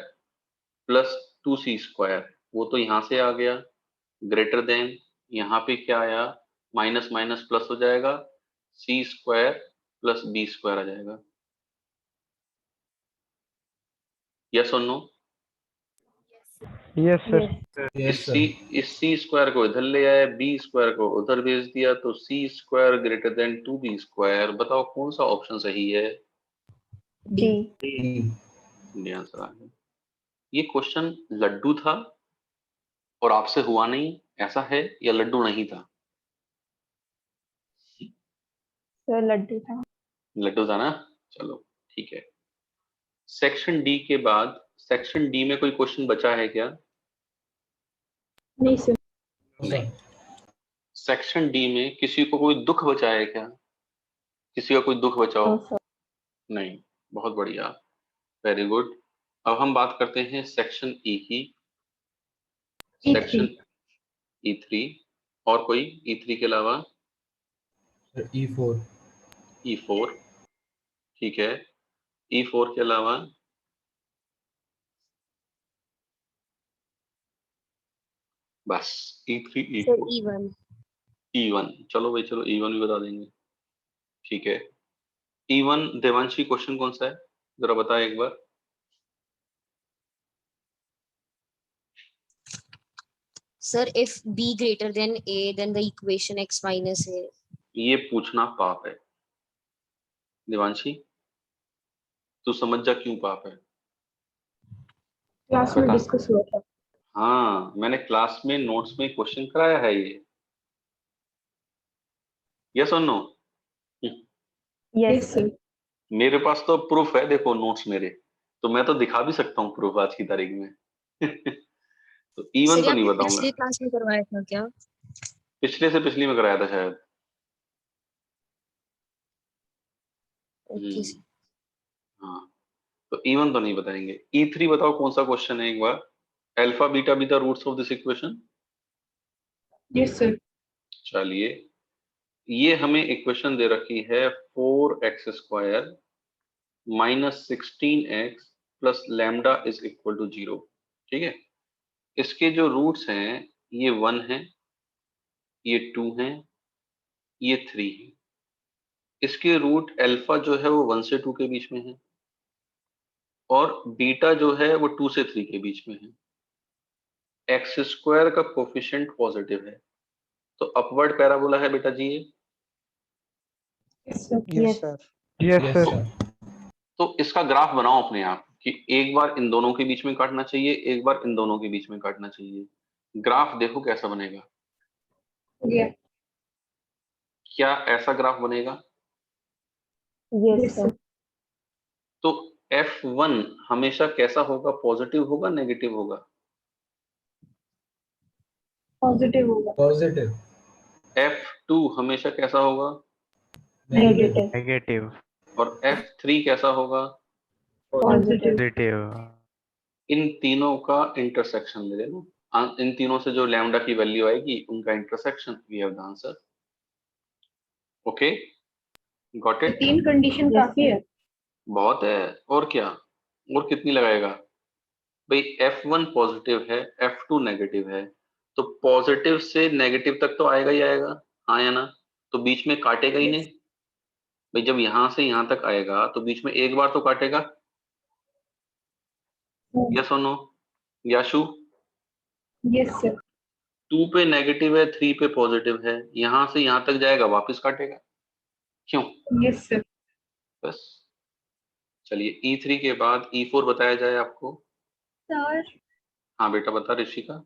plus 2c square, वो तो यहां से आ गया, ग्रेटर देन यहाँ पे क्या आया? माइनस माइनस प्लस हो जाएगा, c square plus b square आ जाएगा। यस और नो? Yes sir. यस इस c स्क्वायर को इधर ले आया, b स्क्वायर को उधर भेज दिया, तो c square greater than 2b square. बताओ कौन सा ऑप्शन सही है? डी। इंडिया आंसर आ गया। ये क्वेश्चन लड्डू था और आपसे हुआ नहीं, ऐसा है, या लड्डू नहीं था? सर लड्डू था। लड्डू था ना, चलो ठीक है। सेक्शन डी के बाद सेक्शन डी में कोई क्वेश्चन बचा है क्या? नहीं सर। नहीं। सेक्शन डी में किसी को कोई दुख बचा है क्या? किसी का कोई दुख बचाओ। No sir. नहीं, बहुत बढ़िया, वेरी गुड। अब हम बात करते हैं सेक्शन ई की। सेक्शन E3 और कोई E3 के अलावा? E4। E4 ठीक है, E4 के अलावा? बस E3 sir E4 E1। E1, चलो भाई चलो E1 भी बता देंगे, ठीक है। E1 देवांशी क्वेश्चन कौन सा है जरा बता एक बार। Sir if b greater than a then the equation x minus a। ये पूछना पाप है देवांशी, तू समझ जा क्यों पाप है। क्लास में बता। डिस्कस हुआ था। हाँ मैंने क्लास में नोट्स में क्वेश्चन कराया है ये। यस और नो? Yes sir. मेरे पास तो प्रूफ है, देखो नोट्स मेरे, तो मैं तो दिखा भी सकता हूँ प्रूफ आज की तारीख में। तो E1 सर तो नहीं आपने बताऊंगा। पिछले क्लास में करवाया था क्या? पिछले से पिछली में कराया था शायद। Okay sir. हाँ तो E1 तो नहीं बताएंगे। E3 बताओ कौन सा क्वेश्चन है एक बार। Alpha beta be the roots of this equation. Yes sir. चलिए, ये हमें इक्वेशन दे रखी है 4x square minus 16x plus lambda is equal to 0, ठीक है। इसके जो रूट्स हैं ये 1 है, ये 2 है, ये 3 है। इसके रूट अल्फा जो है वो 1 से 2 के बीच में है और बीटा जो है वो 2 से 3 के बीच में है। एक्स स्क्वायर का कोफिशिएंट पॉजिटिव है, तो अपवर्ड पैराबोला है बेटा जी ये। Yes sir. Yes yes sir. Sir. तो इसका ग्राफ बनाओ अपने आप कि एक बार इन दोनों के बीच में काटना चाहिए, एक बार इन दोनों के बीच में काटना चाहिए। ग्राफ देखो कैसा बनेगा। क्या ऐसा ग्राफ बनेगा? Yes sir. तो F1 हमेशा कैसा होगा? पॉजिटिव होगा, नेगेटिव होगा? पॉजिटिव होगा। पॉजिटिव। F2 हमेशा कैसा होगा? नेगेटिव। नेगेटिव। और F3 कैसा होगा? पॉजिटिव। पॉजिटिव। इन तीनों का इंटरसेक्शन ले लेना। इन तीनों से जो लैम्डा की वैल्यू आएगी उनका intersection, we have the answer. Okay, got it? 3 condition Yes, काफी है। बहुत है, और क्या? और कितनी लगाएगा भाई? F1 पॉजिटिव है, F2 नेगेटिव है, तो पॉजिटिव से नेगेटिव तक तो आएगा ही आएगा, हाँ या ना? तो बीच में काटेगा ही नहीं भाई। जब यहां से यहां तक आएगा तो बीच में एक बार तो काटेगा, यस और नो? Yashu, yes sir. 2 पे नेगेटिव है, 3 पे पॉजिटिव है, यहां से यहां तक जाएगा, वापस काटेगा, क्यों? Yes sir. बस। चलिए E3 के बाद E4 बताया जाए आपको। सर हाँ बेटा बता ऋषिका।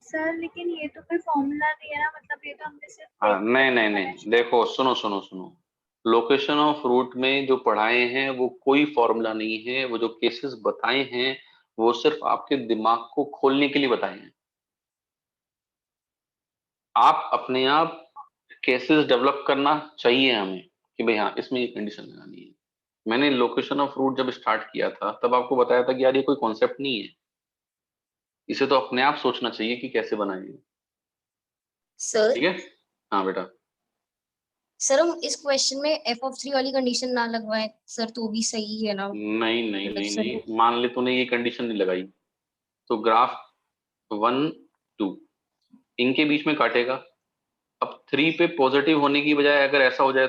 सर लेकिन ये तो कोई फॉर्मूला नहीं है ना, मतलब ये तो हमने सिर्फ हाँ, नहीं, देखो सुनो, लोकेशन ऑफ रूट में जो पढ़ाए हैं वो कोई फॉर्मूला नहीं है। वो जो केसेस बताए हैं वो सिर्फ आपके दिमाग को खोलने के लिए बताए हैं। आप अपने आप केसेस डेवलप करना चाहिए हमें कि भाई हाँ इसमें ये कंडीशन लगानी है। मैंने लोकेशन ऑफ रूट जब स्टार्ट किया था तब आपको बताया था कि यार ये कोई कॉन्सेप्ट नहीं है, इसे तो अपने आप सोचना चाहिए कि कैसे बनाएंगे। सर ठीक है? हाँ बेटा। सर हम इस क्वेश्चन में f(3) वाली कंडीशन ना लगवाए सर तो भी सही है ना? नहीं, मान ले तूने ये कंडीशन नहीं लगाई तो ग्राफ 1 2 इनके बीच में काटेगा। अब 3 पे पॉजिटिव होने की बजाय अगर ऐसा हो जाए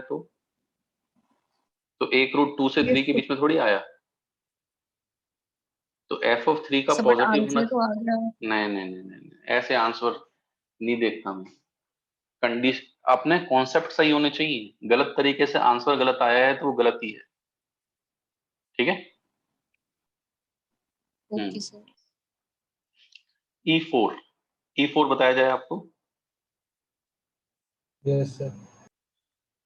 तो एक रूट 2 से 3 के बीच में थोड़ी आया, तो f(3) का सर बट पॉजिटिव होना। आंसर तो आ गया। नहीं, ऐसे आंसर नहीं देखता मैं। कंडीशन अपने कॉन्सेप्ट सही होने चाहिए। गलत तरीके से आंसर गलत आया है तो वो गलत ही है। ठीक है? Okay sir. E4 बताया जाए आपको। Yes sir.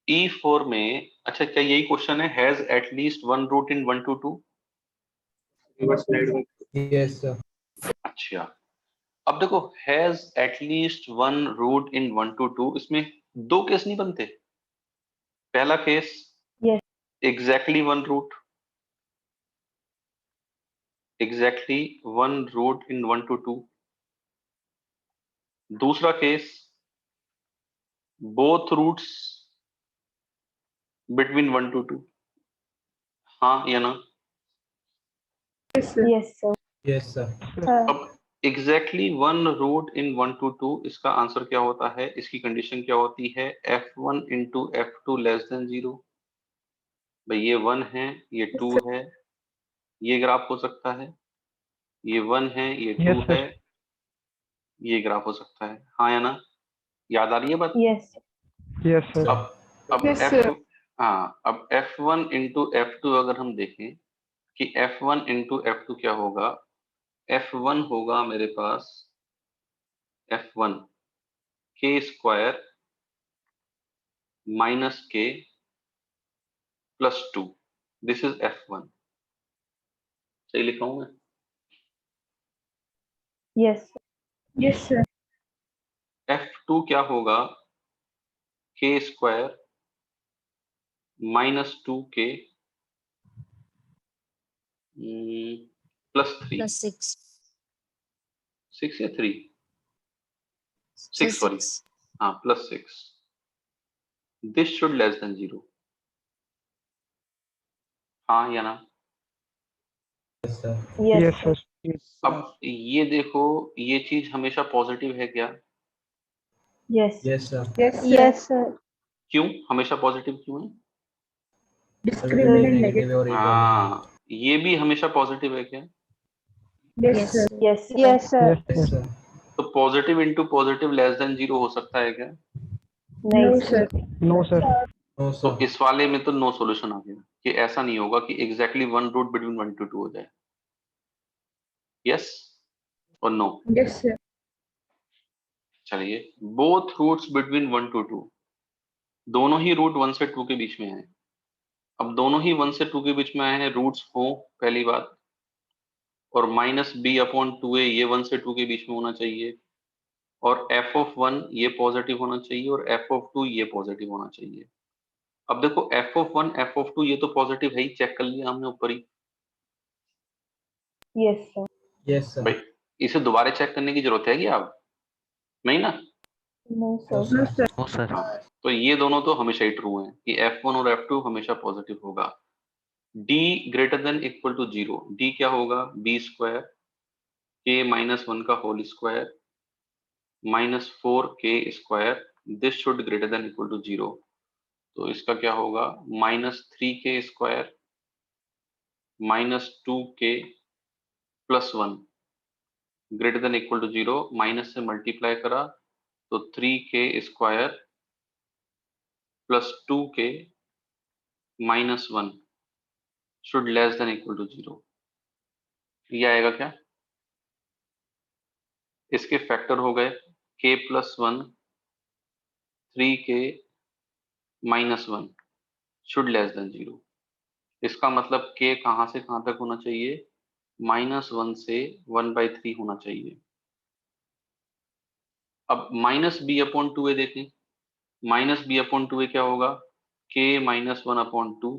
E4 में अच्छा क्या यही क्वेश्चन है? Has at least one root in 1 to 2? Yes sir. अच्छा, अब देखो has at least one root in 1 to 2, इसमें दो केस नहीं बनते। पहला case Yes. Exactly one root in 1 to 2। दूसरा case both roots between 1 to 2, हाँ या ना? Yes, sir. Yes sir. अब exactly one root in 1 to 2 इसका आंसर क्या होता है? इसकी कंडीशन क्या होती है? F1 into F2 less than 0। भाई ये 1 है, ये 2 है, ये ग्राफ हो सकता है। ये 1 है, ये 2 Yes, sir. है, ये ग्राफ हो सकता है, हाँ या ना? याद आ रही है बात? Yes. Yes, sir. अब Yes, F sir. हाँ, अब F1 into F2 अगर हम देखें कि F1 into F2 क्या होगा? F1 होगा मेरे पास F1 k square minus k plus 2, this is F1। सही लिखा हूं मैं? Yes. Yes, sir. F2 क्या होगा? k square minus 2k plus 3, plus 6 6 या 3, 6 सॉरी, हाँ plus 6। This should less than 0, हाँ या ना? Yes sir. Yes. Yes, sir. अब ये देखो, ये चीज हमेशा पॉजिटिव है क्या? Yes. Yes sir. Yes, sir. Yes, sir. क्यों हमेशा पॉजिटिव क्यों है? Discriminant negative. नेगेटिव और हाँ, ये भी हमेशा पॉजिटिव है क्या? Yes, sir. Yes. Yes, sir. Yes sir. तो positive into positive less than 0 हो सकता है क्या? No, Nice. sir. No, sir. No तो सर। इस वाले में तो नो सॉल्यूशन आ गया। कि ऐसा नहीं होगा कि exactly one root between 1 to 2 हो जाए। यस और नो? Yes sir. चलिए, बोथ रूट्स बिटवीन 1 to 2, दोनों ही रूट 1 से 2 के बीच में हैं। अब दोनों ही 1 से 2 के बीच में आए हैं, रूट्स हो पहली बात, और माइनस बी अपॉन 2a ये 1 से 2 के बीच में होना चाहिए, और एफ ऑफ 1 ये पॉजिटिव होना चाहिए, और एफ ऑफ 2 ये पॉजिटिव होना चाहिए। अब देखो एफ ऑफ 1 एफ ऑफ 2 ये तो पॉजिटिव है ही, चेक कर लिया हमने ऊपर ही। Yes sir. Yes sir. भाई इसे दोबारा चेक करने की जरूरत है क्या अब? नहीं ना? No no sir. Sir. No sir. हाँ, तो ये दोनों तो हमेशा ही ट्रू हैं कि F1 और F2 हमेशा पॉजिटिव होगा। D greater than equal to 0, D क्या होगा? बी स्क्वायर के माइनस 1 का whole square minus 4k square, this should greater than equal to 0। तो इसका क्या होगा? Minus 3k square minus 2k plus 1 greater than equal to 0, minus से multiply करा तो 3k square plus 2k minus 1 should less than equal to 0। ये आएगा क्या? इसके फैक्टर हो गए k plus 1 3k minus 1 should less than 0। इसका मतलब k कहां से कहां तक होना चाहिए? माइनस 1 से 1/3 होना चाहिए। अब माइनस बी अपॉन 2a देखें, माइनस बी अपॉन 2a क्या होगा? k माइनस 1 अपॉन 2,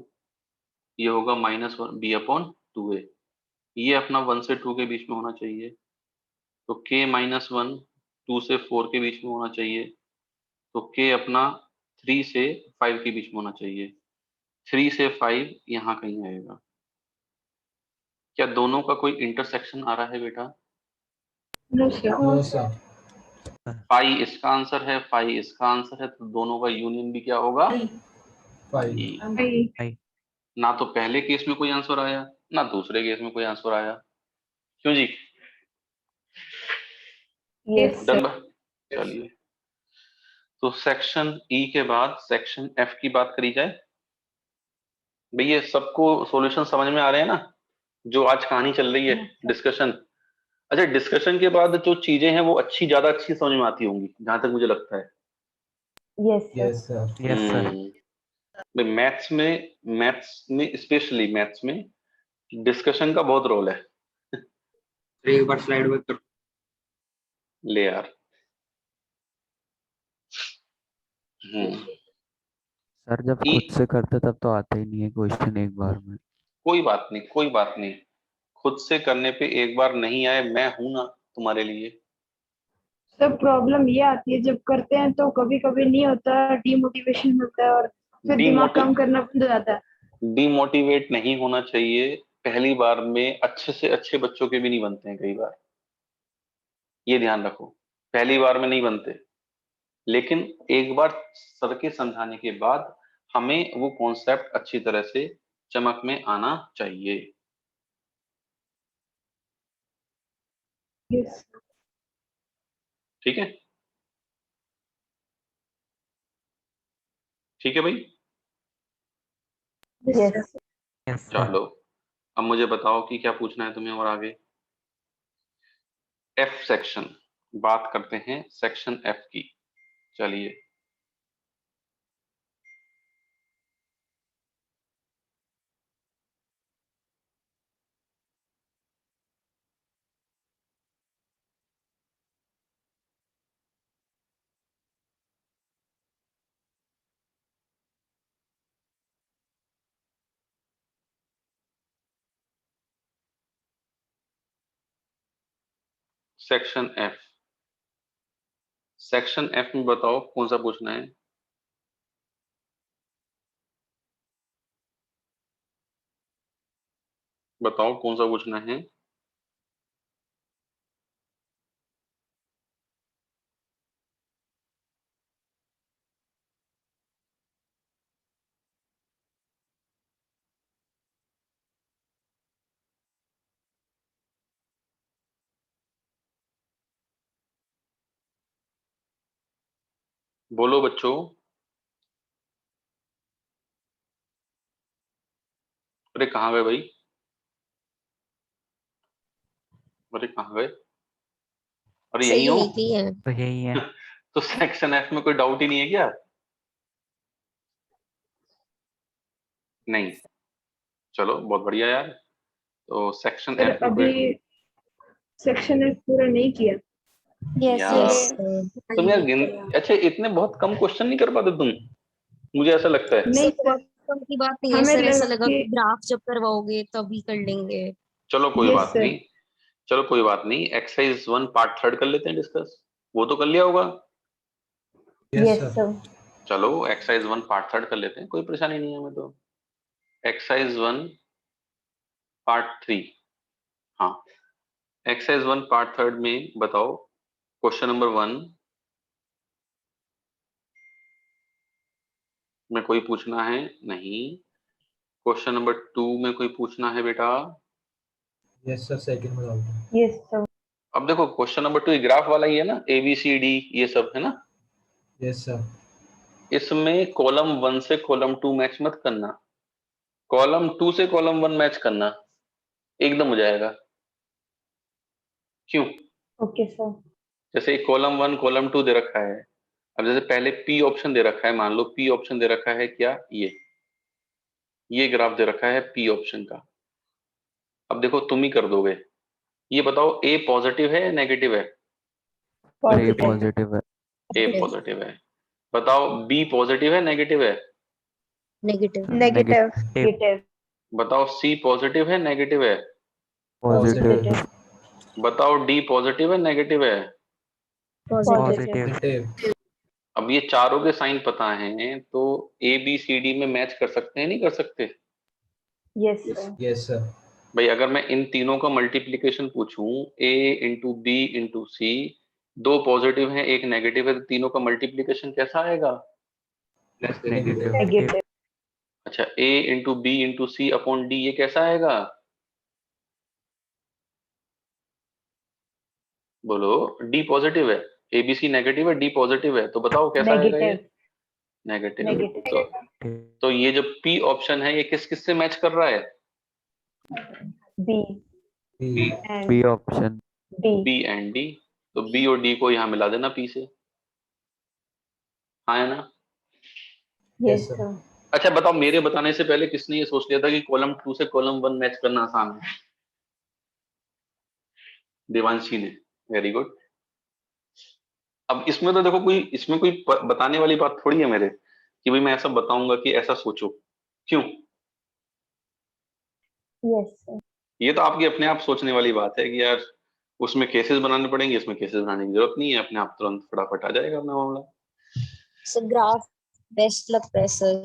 ये होगा माइनस बी अपॉन 2a। ये अपना 1 से 2 के बीच में होना चाहिए, तो k माइनस 1 2 से 4 के बीच में होना चाहिए, तो k अपना 3 से 5 के बीच में होना चाहिए। 3 से 5 यहाँ कहीं आएगा। क्या दोनों का कोई इंटरसेक्शन आ रहा है बेटा? No sir. No sir. Pi इसका आंसर है, पाई इसका आंसर है, तो दोनों का यूनियन भी क्या होगा? पाई। फाइव। ना तो पहले केस में कोई आंसर आया, ना दूसरे केस में कोई आंसर आया। क्यों जी? Yes done sir. बा? चलिए, तो सेक्शन ई के बाद सेक्शन एफ की बात करी जाए। भैया सबको सॉल्यूशन समझ में आ रहे हैं ना, जो आज कहानी चल रही है डिस्कशन? अच्छा, डिस्कशन के बाद जो चीजें हैं वो ज्यादा अच्छी समझ में आती होंगी जहां तक मुझे लगता है। Yes sir. Yes sir. Yes sir. भाई मैथ्स में स्पेशली मैथ्स में डिस्कशन का बहुत रोल है। एक बार स्लाइड बैक कर। ले यार। सर जब ई, खुद से करते तब तो आते ही नहीं है क्वेश्चन एक बार में। कोई बात नहीं, कोई बात नहीं, खुद से करने पे एक बार नहीं आए, मैं हूं ना तुम्हारे लिए। सर प्रॉब्लम ये आती है जब करते हैं तो कभी कभी नहीं होता, डीमोटिवेशन होता है और फिर दिमाग काम करना बंद हो जाता है। डीमोटिवेट नहीं होना चाहिए। पहली बार में अच्छे से अच्छे बच्चों के भी नहीं बनते हैं कई बार, ये ध्यान रखो। पहली बार में नहीं बनते, लेकिन एक बार सर के समझाने के बाद हमें वो कॉन्सेप्ट अच्छी तरह से चमक में आना चाहिए। यस। ठीक है? ठीक है भाई। यस। Yes sir. चलो, अब मुझे बताओ कि क्या पूछना है तुम्हें और आगे। एफ सेक्शन, बात करते हैं सेक्शन एफ की। चलिए, सेक्शन एफ, सेक्शन एफ में बताओ कौन सा पूछना है। बताओ कौन सा पूछना है। बोलो बच्चों। अरे कहाँ गए भाई, अरे कहाँ गए, अरे यही सही हो। यही पे है। तो यही है। तो सेक्शन एफ में कोई डाउट ही नहीं है क्या? नहीं, चलो बहुत बढ़िया यार। तो सेक्शन सर एफ में अभी कोई सेक्शन एफ पूरा नहीं किया। यार तुम यार गिन, नहीं अच्छा इतने बहुत कम क्वेश्चन नहीं कर पाते तुम, मुझे ऐसा लगता है। नहीं सर, सर, कम की बात नहीं है हमें सर, ऐसा लगा लगा कि कि ग्राफ जब करवाओगे तभी कर लेंगे। चलो कोई यस बात सर। नहीं, चलो कोई बात नहीं, एक्सरसाइज 1 पार्ट 3 कर लेते हैं डिस्कस, वो तो कर लिया होगा। Yes, sir. चलो एक्सरसाइज 1 पार्ट 3 कर लेते हैं, कोई परेशानी नहीं है हमें तो। एक्सरसाइज 1 पार्ट 3, हाँ एक्सरसाइज 1 पार्ट 3 में बताओ, क्वेश्चन नंबर 1 में कोई पूछना है नहीं, क्वेश्चन नंबर 2 में कोई पूछना है बेटा? Yes, sir. Second में डालते हैं। अब देखो क्वेश्चन नंबर 2 ग्राफ वाला ही है ना, ए बी सी डी ये सब है ना, Yes, sir. इसमें कॉलम 1 से कॉलम 2 मैच मत करना, कॉलम 2 से कॉलम 1 मैच करना, एकदम हो जाएगा। क्यों? Okay sir. जैसे कॉलम 1 कॉलम 2 दे रखा है, अब जैसे पहले पी ऑप्शन दे रखा है, मान लो पी ऑप्शन दे रखा है क्या, ये ग्राफ दे रखा है पी ऑप्शन का। अब देखो तुम ही कर दोगे, ये बताओ ए पॉजिटिव है या नेगेटिव है? ए पॉजिटिव है। ए पॉजिटिव है। बताओ बी पॉजिटिव है नेगेटिव है? नेगेटिव। नेगेटिव। बताओ सी पॉजिटिव है नेगेटिव है? पॉजिटिव। बताओ डी पॉजिटिव है नेगेटिव है? पॉजिटिव। Negative. अब ये चारों के साइन पता हैं तो ए बी सी डी में मैच कर सकते हैं नहीं कर सकते? Yes, sir. भाई अगर मैं इन तीनों का मल्टीप्लीकेशन पूछूं, ए इंटू बी इंटू सी, दो पॉजिटिव है एक नेगेटिव है, तो तीनों का मल्टीप्लीकेशन कैसा आएगा? नेगेटिव। अच्छा ए इंटू बी इंटू सी अपॉन डी, ये कैसा आएगा? बोलो, डी पॉजिटिव है, ए बी सी नेगेटिव है, डी पॉजिटिव है, तो बताओ कैसा आएगा ये? नेगेटिव। तो ये जो पी ऑप्शन है ये किस किस से मैच कर रहा है? B. B option. B and D, तो बी और डी को यहाँ मिला देना पी से, हाँ है ना? Yes, sir. अच्छा बताओ, मेरे बताने से पहले किसने ये सोच लिया था कि कॉलम 2 से कॉलम 1 मैच करना आसान है? देवांशी ने, वेरी गुड। अब इसमें तो देखो कोई, इसमें कोई बताने वाली बात थोड़ी है मेरे कि भाई मैं ऐसा बताऊंगा कि ऐसा सोचो, क्यों? ये तो आपकी अपने आप सोचने वाली बात है कि यार उसमें केसेस बनाने पड़ेंगे, इसमें केसेस बनाने की जरूरत नहीं है, अपने आप तुरंत फटाफट आ जाएगा अपना मामला। सर ग्राफ बेस्ट लगता है सर।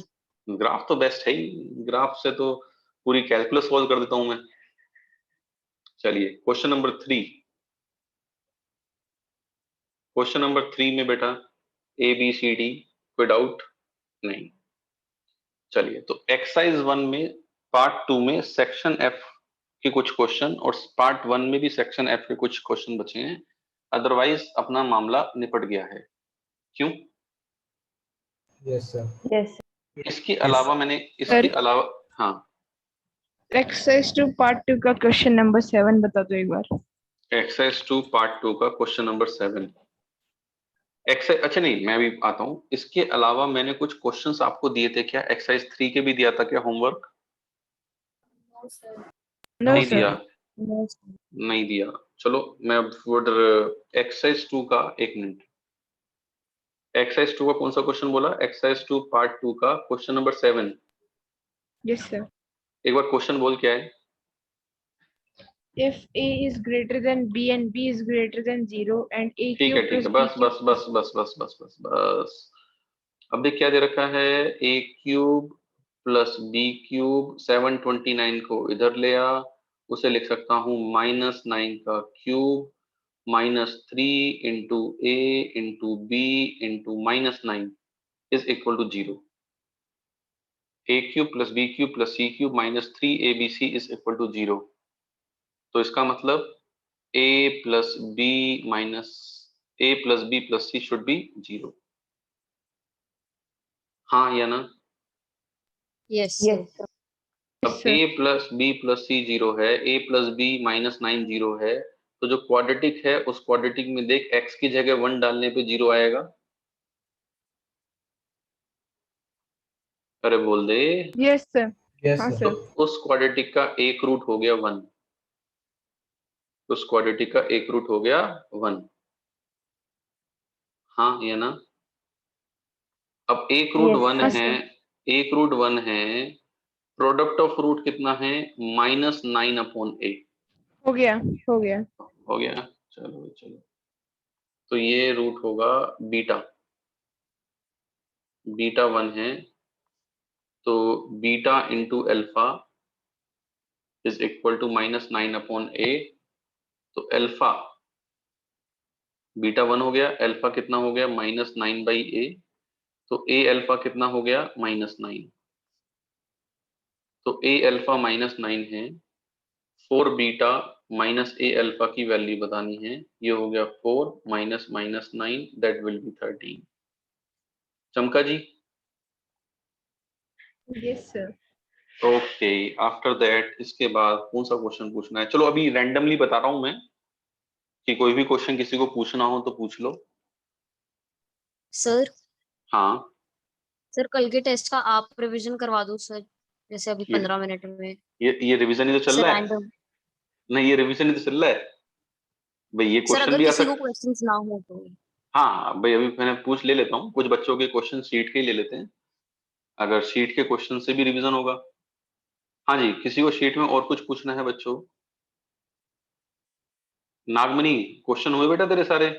ग्राफ तो बेस्ट है ही, ग्राफ से तो पूरी कैलकुलस सॉल्व कर देता हूं मैं। चलिए क्वेश्चन नंबर 3, क्वेश्चन नंबर 3 में बेटा ए बी सी डी, कोई डाउट नहीं? चलिए तो एक्सरसाइज 1 में पार्ट 2 में सेक्शन एफ के कुछ क्वेश्चन और पार्ट 1 में भी सेक्शन एफ के कुछ क्वेश्चन बचे हैं, अदरवाइज अपना मामला निपट गया है। क्यों? Yes, sir. इसके अलावा मैंने इसके अलावा, हाँ एक्सरसाइज 2 पार्ट 2 का क्वेश्चन नंबर 7 बता दो एक बार। एक्सरसाइज 2 पार्ट 2 का क्वेश्चन नंबर 7 एक्सरसाइज, अच्छा नहीं मैं भी आता हूँ, इसके अलावा मैंने कुछ क्वेश्चंस आपको दिए थे क्या? एक्सरसाइज 3 के भी दिया था क्या होमवर्क? नहीं दिया, नहीं दिया। चलो मैं अब एक्सरसाइज 2 का, एक मिनट, एक्सरसाइज 2 का कौन सा क्वेश्चन बोला? एक्सरसाइज 2 पार्ट 2 का क्वेश्चन नंबर 7। Yes sir. एक बार क्वेश्चन बोल क्या है? If A is greater than B and B is greater than 0 and A ठीक है cube ठीक plus है, B बस cube बस बस बस बस बस बस बस। अब देख क्या दे रखा है, ए क्यूब प्लस बी क्यूब, 729 को इधर ले आ, उसे लिख सकता हूँ -9 का cube -3 into A into B into -9 is equal to 0। A cube plus B cube plus C cube -3 A B C is equal to 0। तो इसका मतलब a plus B minus A plus B plus C should be 0, हाँ या ना? Yes अब sir. a plus B plus C 0 है, a plus B minus 9 0 है, तो जो क्वाड्रेटिक है उस क्वाड्रेटिक में देख x की जगह 1 डालने पे 0 आएगा। अरे बोल दे। Yes sir. Yes, हाँ sir. तो sir. उस क्वाड्रेटिक का एक रूट हो गया 1, उस क्वाड्रेटिक का एक रूट हो गया 1। हाँ या ना? अब एक रूट Yes. 1 हाँ है, sir. एक रूट 1 है, प्रोडक्ट ऑफ रूट कितना है? -9/a। हो गया, हो गया. हो गया। चलो चलो, तो ये रूट होगा बीटा, बीटा 1 है, तो beta into alpha is equal to -9/a। तो अल्फा, बीटा 1 हो गया, अल्फा कितना हो गया? -9/a। तो a अल्फा कितना हो गया? -9। तो a अल्फा -9 है, 4 बीटा माइनस a अल्फा की वैल्यू बतानी है। ये हो गया 4 माइनस -9, दैट विल बी 13। चमका जी? Yes sir. Okay, after that इसके बाद कौन सा क्वेश्चन पूछना है? चलो अभी रैंडमली बता रहा हूं मैं, कि कोई भी क्वेश्चन किसी को पूछना हो तो पूछ लो। सर हाँ, सर कल के टेस्ट का आप रिवीजन करवा दो सर, जैसे अभी ये 15 मिनट में। ये रिवीजन ही तो चल सर रहा है। रैंडम। नहीं, ये रिवीजन ही तो चल रहा है भाई, ये सर क्वेश्चन अगर भी आ किसी को सकता। क्वेश्चंस ना हो तो। हाँ भाई, अभी मैंने पूछ ले लेता हूँ, कुछ बच्चों के क्वेश्चन शीट के ही ले लेते हैं, अगर शीट के क्वेश्चन से भी रिवीजन होगा। हाँ जी, किसी को शीट में और कुछ पूछना है बच्चों? नागमणि, क्वेश्चन हुए बेटा तेरे सारे?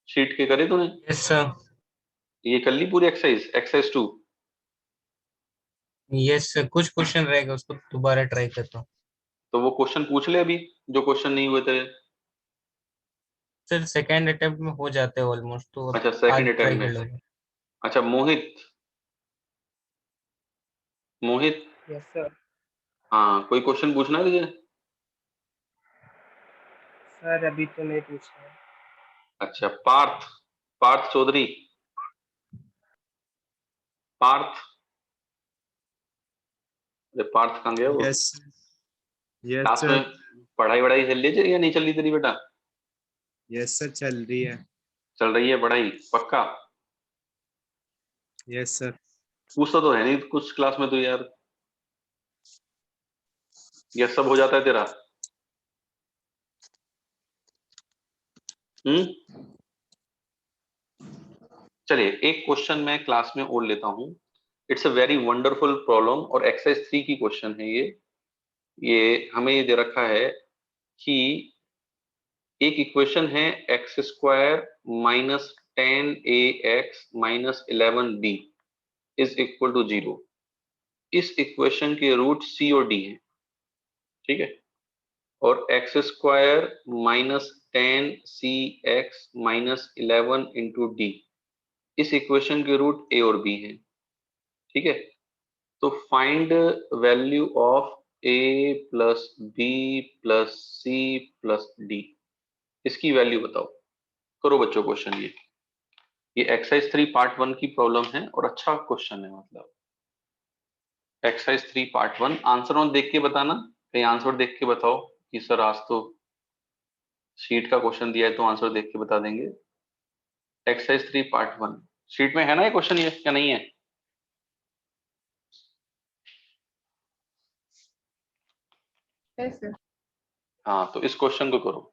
शीट के करे तूने? Yes sir. ये कर ली पूरी एक्सरसाइज, एक्सरसाइज 2? यस सर, कुछ क्वेश्चन रहेगा उसको दोबारा ट्राई करता हूँ। तो वो क्वेश्चन पूछ ले अभी, जो क्वेश्चन नहीं हुए तेरे। सर सेकेंड अटेम्प्ट में हो जाते हैं ऑलमोस्ट, तो अब अच्छा, आज सेकंड ट्राई अटेम्प्ट कर में। लूंगा। अच्छा मोहित, मोहित, यस सर. हाँ कोई क्वेश्चन पूछना है तुझे? सर अभी तो नहीं पूछना है. अच्छा, पार्थ, पार्थ चौधरी, पार्थ, अरे पार्थ कहाँ गया वो? Yes yes class sir. में पढ़ाई वढ़ाई चल रही है या नहीं चल रही तेरी बेटा? यस सर, चल रही है. चल रही है पढ़ाई पक्का? Yes sir. पूछता तो है नहीं कुछ क्लास में तो यार, ये सब हो जाता है तेरा। चलिए एक क्वेश्चन मैं क्लास में और लेता हूं। It's a very wonderful problem और एक्सरसाइज 3 की क्वेश्चन है ये हमें ये दे रखा है कि एक इक्वेशन है x² minus 10ax minus 11b is equal to 0। इस इक्वेशन के रूट c और d हैं, ठीक है? और x² minus 10cx minus 11 into D, इस इक्वेशन के रूट a और b हैं, ठीक है? तो find value of a plus B plus C plus D, इसकी वैल्यू बताओ। करो बच्चों क्वेश्चन ये एक्सरसाइज 3 पार्ट 1 की प्रॉब्लम है और अच्छा क्वेश्चन है, मतलब एक्सरसाइज 3 पार्ट 1। आंसर ऑन देख के बताना, कहीं आंसर देख के बताओ कि सर आज तो शीट का क्वेश्चन दिया है तो आंसर देख के बता देंगे। एक्सरसाइज 3 पार्ट 1 शीट में है ना ये क्वेश्चन, ये क्या नहीं है? Yes sir. हाँ, तो इस क्वेश्चन को करो।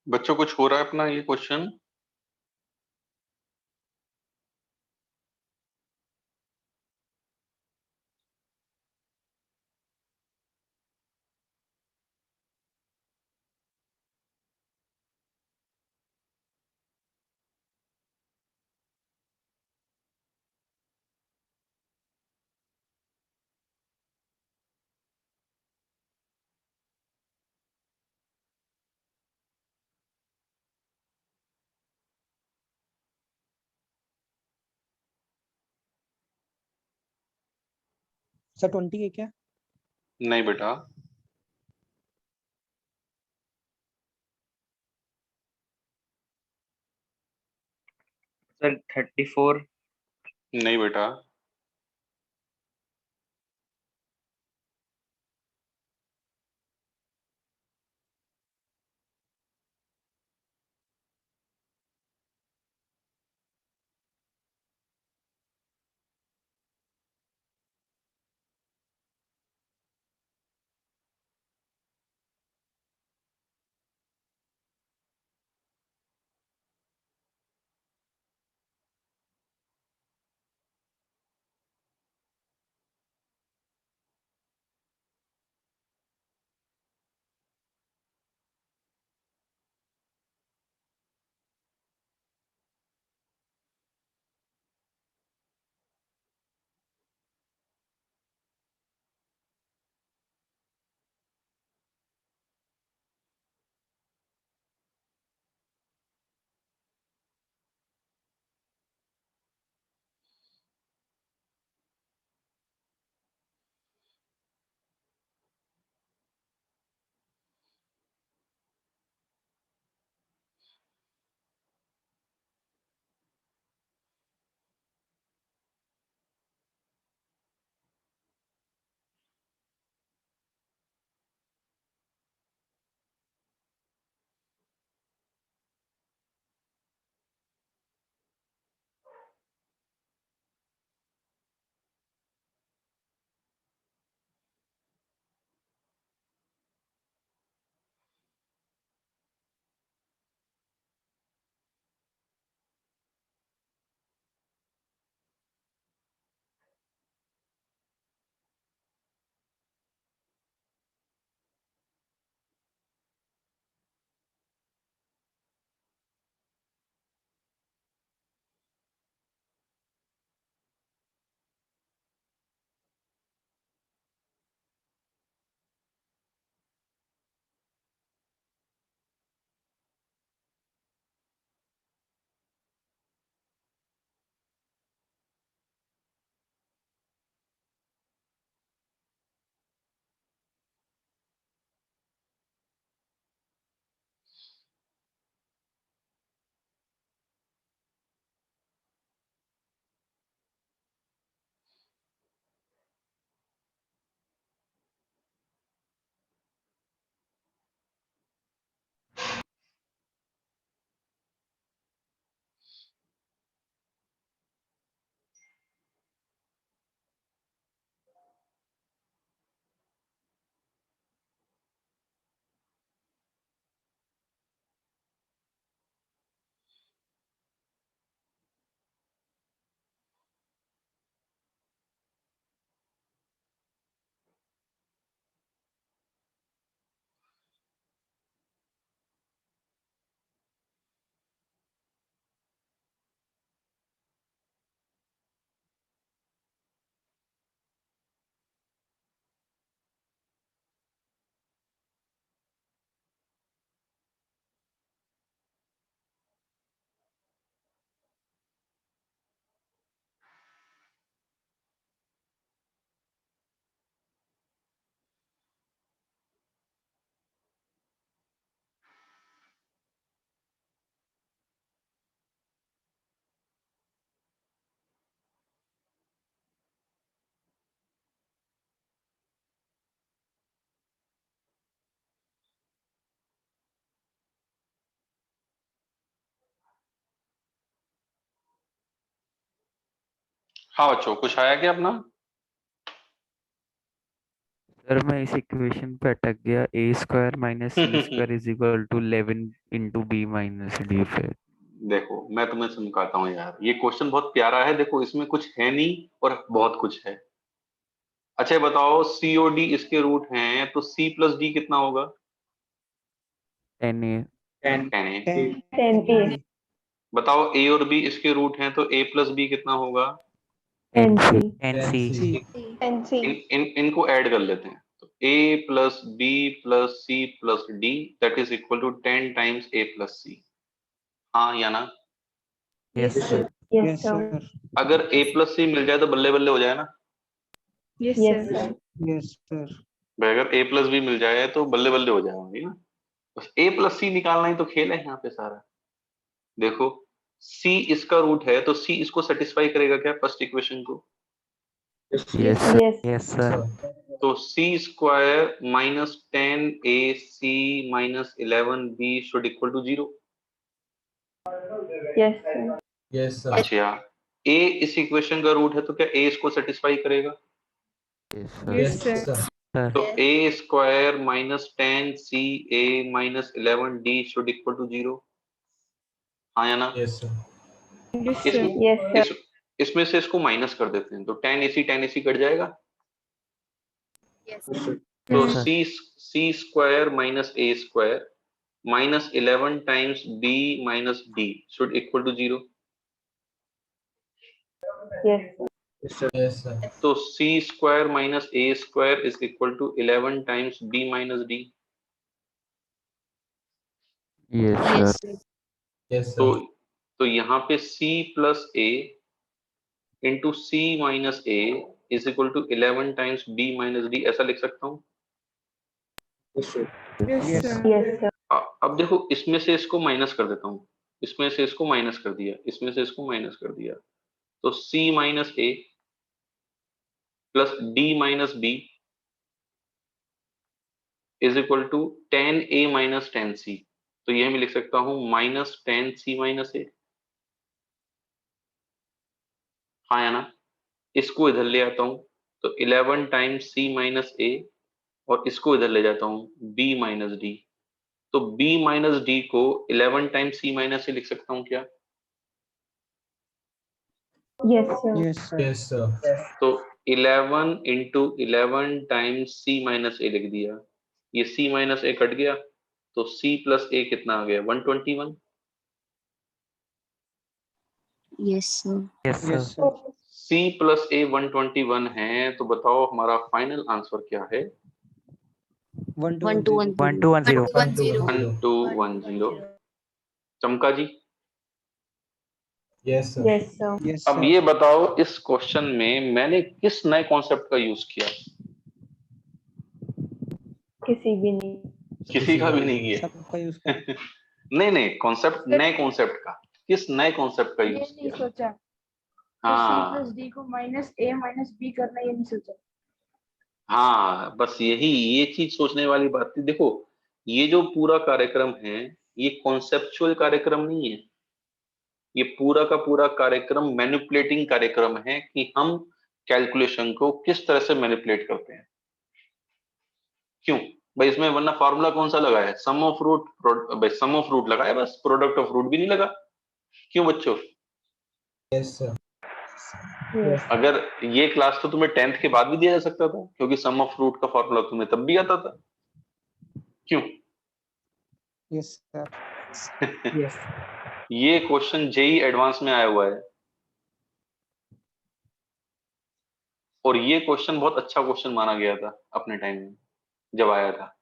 बच्चों कुछ हो रहा है अपना ये क्वेश्चन? सर 20 है क्या? नहीं बेटा, सर 34। नहीं बेटा, हाँ बच्चों कुछ आया क्या अपना? सर मैं इस इक्वेशन पे अटक गया, a square minus c square is equal to 11 into b minus d पे। देखो मैं तुम्हें समझाता हूँ यार, ये क्वेश्चन बहुत प्यारा है। देखो इसमें कुछ है नहीं और बहुत कुछ है। अच्छा ये बताओ सी और डी इसके रूट हैं, तो सी प्लस डी कितना होगा? 10a 10a। 10a बताओ ए और बी इसके रूट हैं, तो a प्लस बी कितना होगा? 10c 10c इनको ऐड कर लेते हैं, तो a plus B plus C plus D that is equal to 10 times a plus C. हाँ या ना? Yes sir. Yes sir. अगर a प्लस सी मिल जाए तो बल्ले बल्ले हो जाए ना यस सर यस सर। भाई। अगर a प्लस बी मिल जाए तो बल्ले बल्ले हो जाएगा ना। बस a प्लस सी निकालना ही तो खेल है यहाँ पे सारा। देखो c इसका रूट है, तो c इसको सेटिस्फाई करेगा क्या, फर्स्ट इक्वेशन को? Yes sir. तो c square minus 10ac minus 11b should equal to 0। yes sir अच्छा a इस इक्वेशन का रूट है, तो क्या a इसको सेटिस्फाई करेगा? yes sir तो a square minus 10ca minus 11d should equal to 0। हाँ या ना? yes sir इसमें से इसको माइनस कर देते हैं, तो 10ac कट जाएगा। तो c square minus a square minus 11 times b minus d should equal to 0। yes sir तो c square minus a square is equal to 11 times b minus d। Yes sir. yes तो sir यहाँ पे c plus a into C minus a is equal to 11 times b minus d, ऐसा लिख सकता हूँ। अब देखो इसमें से इसको माइनस कर देता हूँ, इसमें से इसको माइनस कर दिया, इसमें से इसको माइनस कर दिया, तो c minus a plus d minus b is equal to 10a minus 10c। तो यह मैं लिख सकता हूँ माइनस 10c माइनस a। हाँ या ना? इसको इधर ले आता हूँ, तो 11 टाइम्स c माइनस a और इसको इधर ले जाता हूँ b माइनस d। तो b माइनस d को 11 टाइम्स c माइनस a लिख सकता हूँ क्या? Yes sir. yes sir तो 11 into 11 times c minus a लिख दिया, ये c माइनस a कट गया, तो c प्लस a कितना आ गया? 121। Yes sir. Yes yes sir. Sir. c plus a 121 है, तो बताओ हमारा फाइनल आंसर क्या है? 1210 1210 1210। चमका जी? yes sir यस अब ये बताओ इस क्वेश्चन में मैंने किस नए कॉन्सेप्ट का यूज किया? किसी का भी नहीं किया। सबका यूज कर। नहीं कॉन्सेप्ट, नए कॉन्सेप्ट का, किस नए कॉन्सेप्ट का ये यूज नहीं किया? सोचा हाँ प्लस डी को माइनस ए माइनस बी करना, ये नहीं सोचा। हाँ, बस यही ये चीज सोचने वाली बात थी। देखो ये जो पूरा कार्यक्रम है ये कॉन्सेप्चुअल कार्यक्रम नहीं है, ये पूरा का पूरा कार्यक्रम मैनिपुलेटिंग कार्यक्रम है कि हम कैलकुलेशन को किस तरह से मैनिपुलेट करते हैं। क्यों भाई? इसमें वरना फार्मूला कौन सा लगा है? सम ऑफ रूट, भाई सम ऑफ रूट लगा है बस, प्रोडक्ट ऑफ रूट भी नहीं लगा। क्यों बच्चों? yes sir अगर ये क्लास तो तुम्हें 10th के बाद भी दिया जा सकता था, क्योंकि सम ऑफ रूट का फॉर्मूला तुम्हें तब भी आता था। क्यों? Yes sir. यस ये क्वेश्चन जेई एडवांस में आया हुआ है और ये क्वेश्चन बहुत अच्छा क्वेश्चन माना गया था अपने टाइम में जब आया था।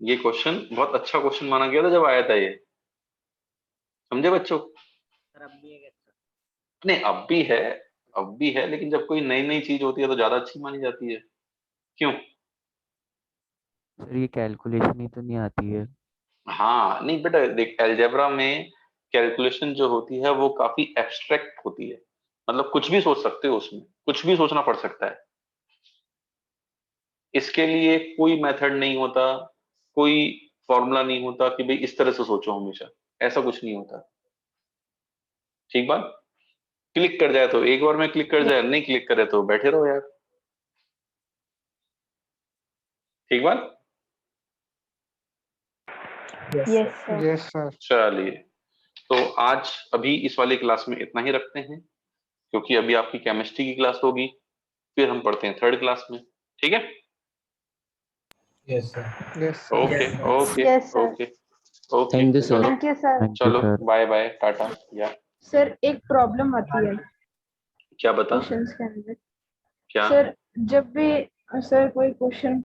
ये क्वेश्चन बहुत अच्छा क्वेश्चन माना गया था जब आया था ये, समझे बच्चों? नहीं अब भी है, अब भी है, लेकिन जब कोई नई नई चीज होती है तो ज्यादा अच्छी मानी जाती है। क्यों? सर ये कैलकुलेशन ही तो नहीं आती है। हाँ नहीं बेटा, देख अलजेब्रा में कैलकुलेशन जो होती है वो काफी एब्स्ट्रैक्ट होती है, मतलब कुछ भी सोच सकते हो उसमें, कुछ भी सोचना पड़ सकता है। इसके लिए कोई मेथड नहीं होता, कोई फॉर्मूला नहीं होता कि भाई इस तरह से सोचो हमेशा, ऐसा कुछ नहीं होता। ठीक बात? क्लिक कर जाए तो एक बार में क्लिक कर जाए, नहीं क्लिक करे तो बैठे रहो यार। ठीक बात? Yes sir. Yes, sir. चलिए, तो आज अभी इस वाली क्लास में इतना ही रखते हैं, क्योंकि अभी आपकी केमिस्ट्री की क्लास होगी, फिर हम पढ़ते हैं थर्ड क्लास में। ठीक है? Yes, sir. Yes, sir. Okay okay Yes, sir. Okay okay, Thank you, sir. चलो thank you sir. Thank you, चलो, sir. बाय बाय, टाटा। या सर एक प्रॉब्लम आती है क्या बता? क्वेश्चंस के अंदर। क्या? सर जब भी सर कोई क्वेश्चन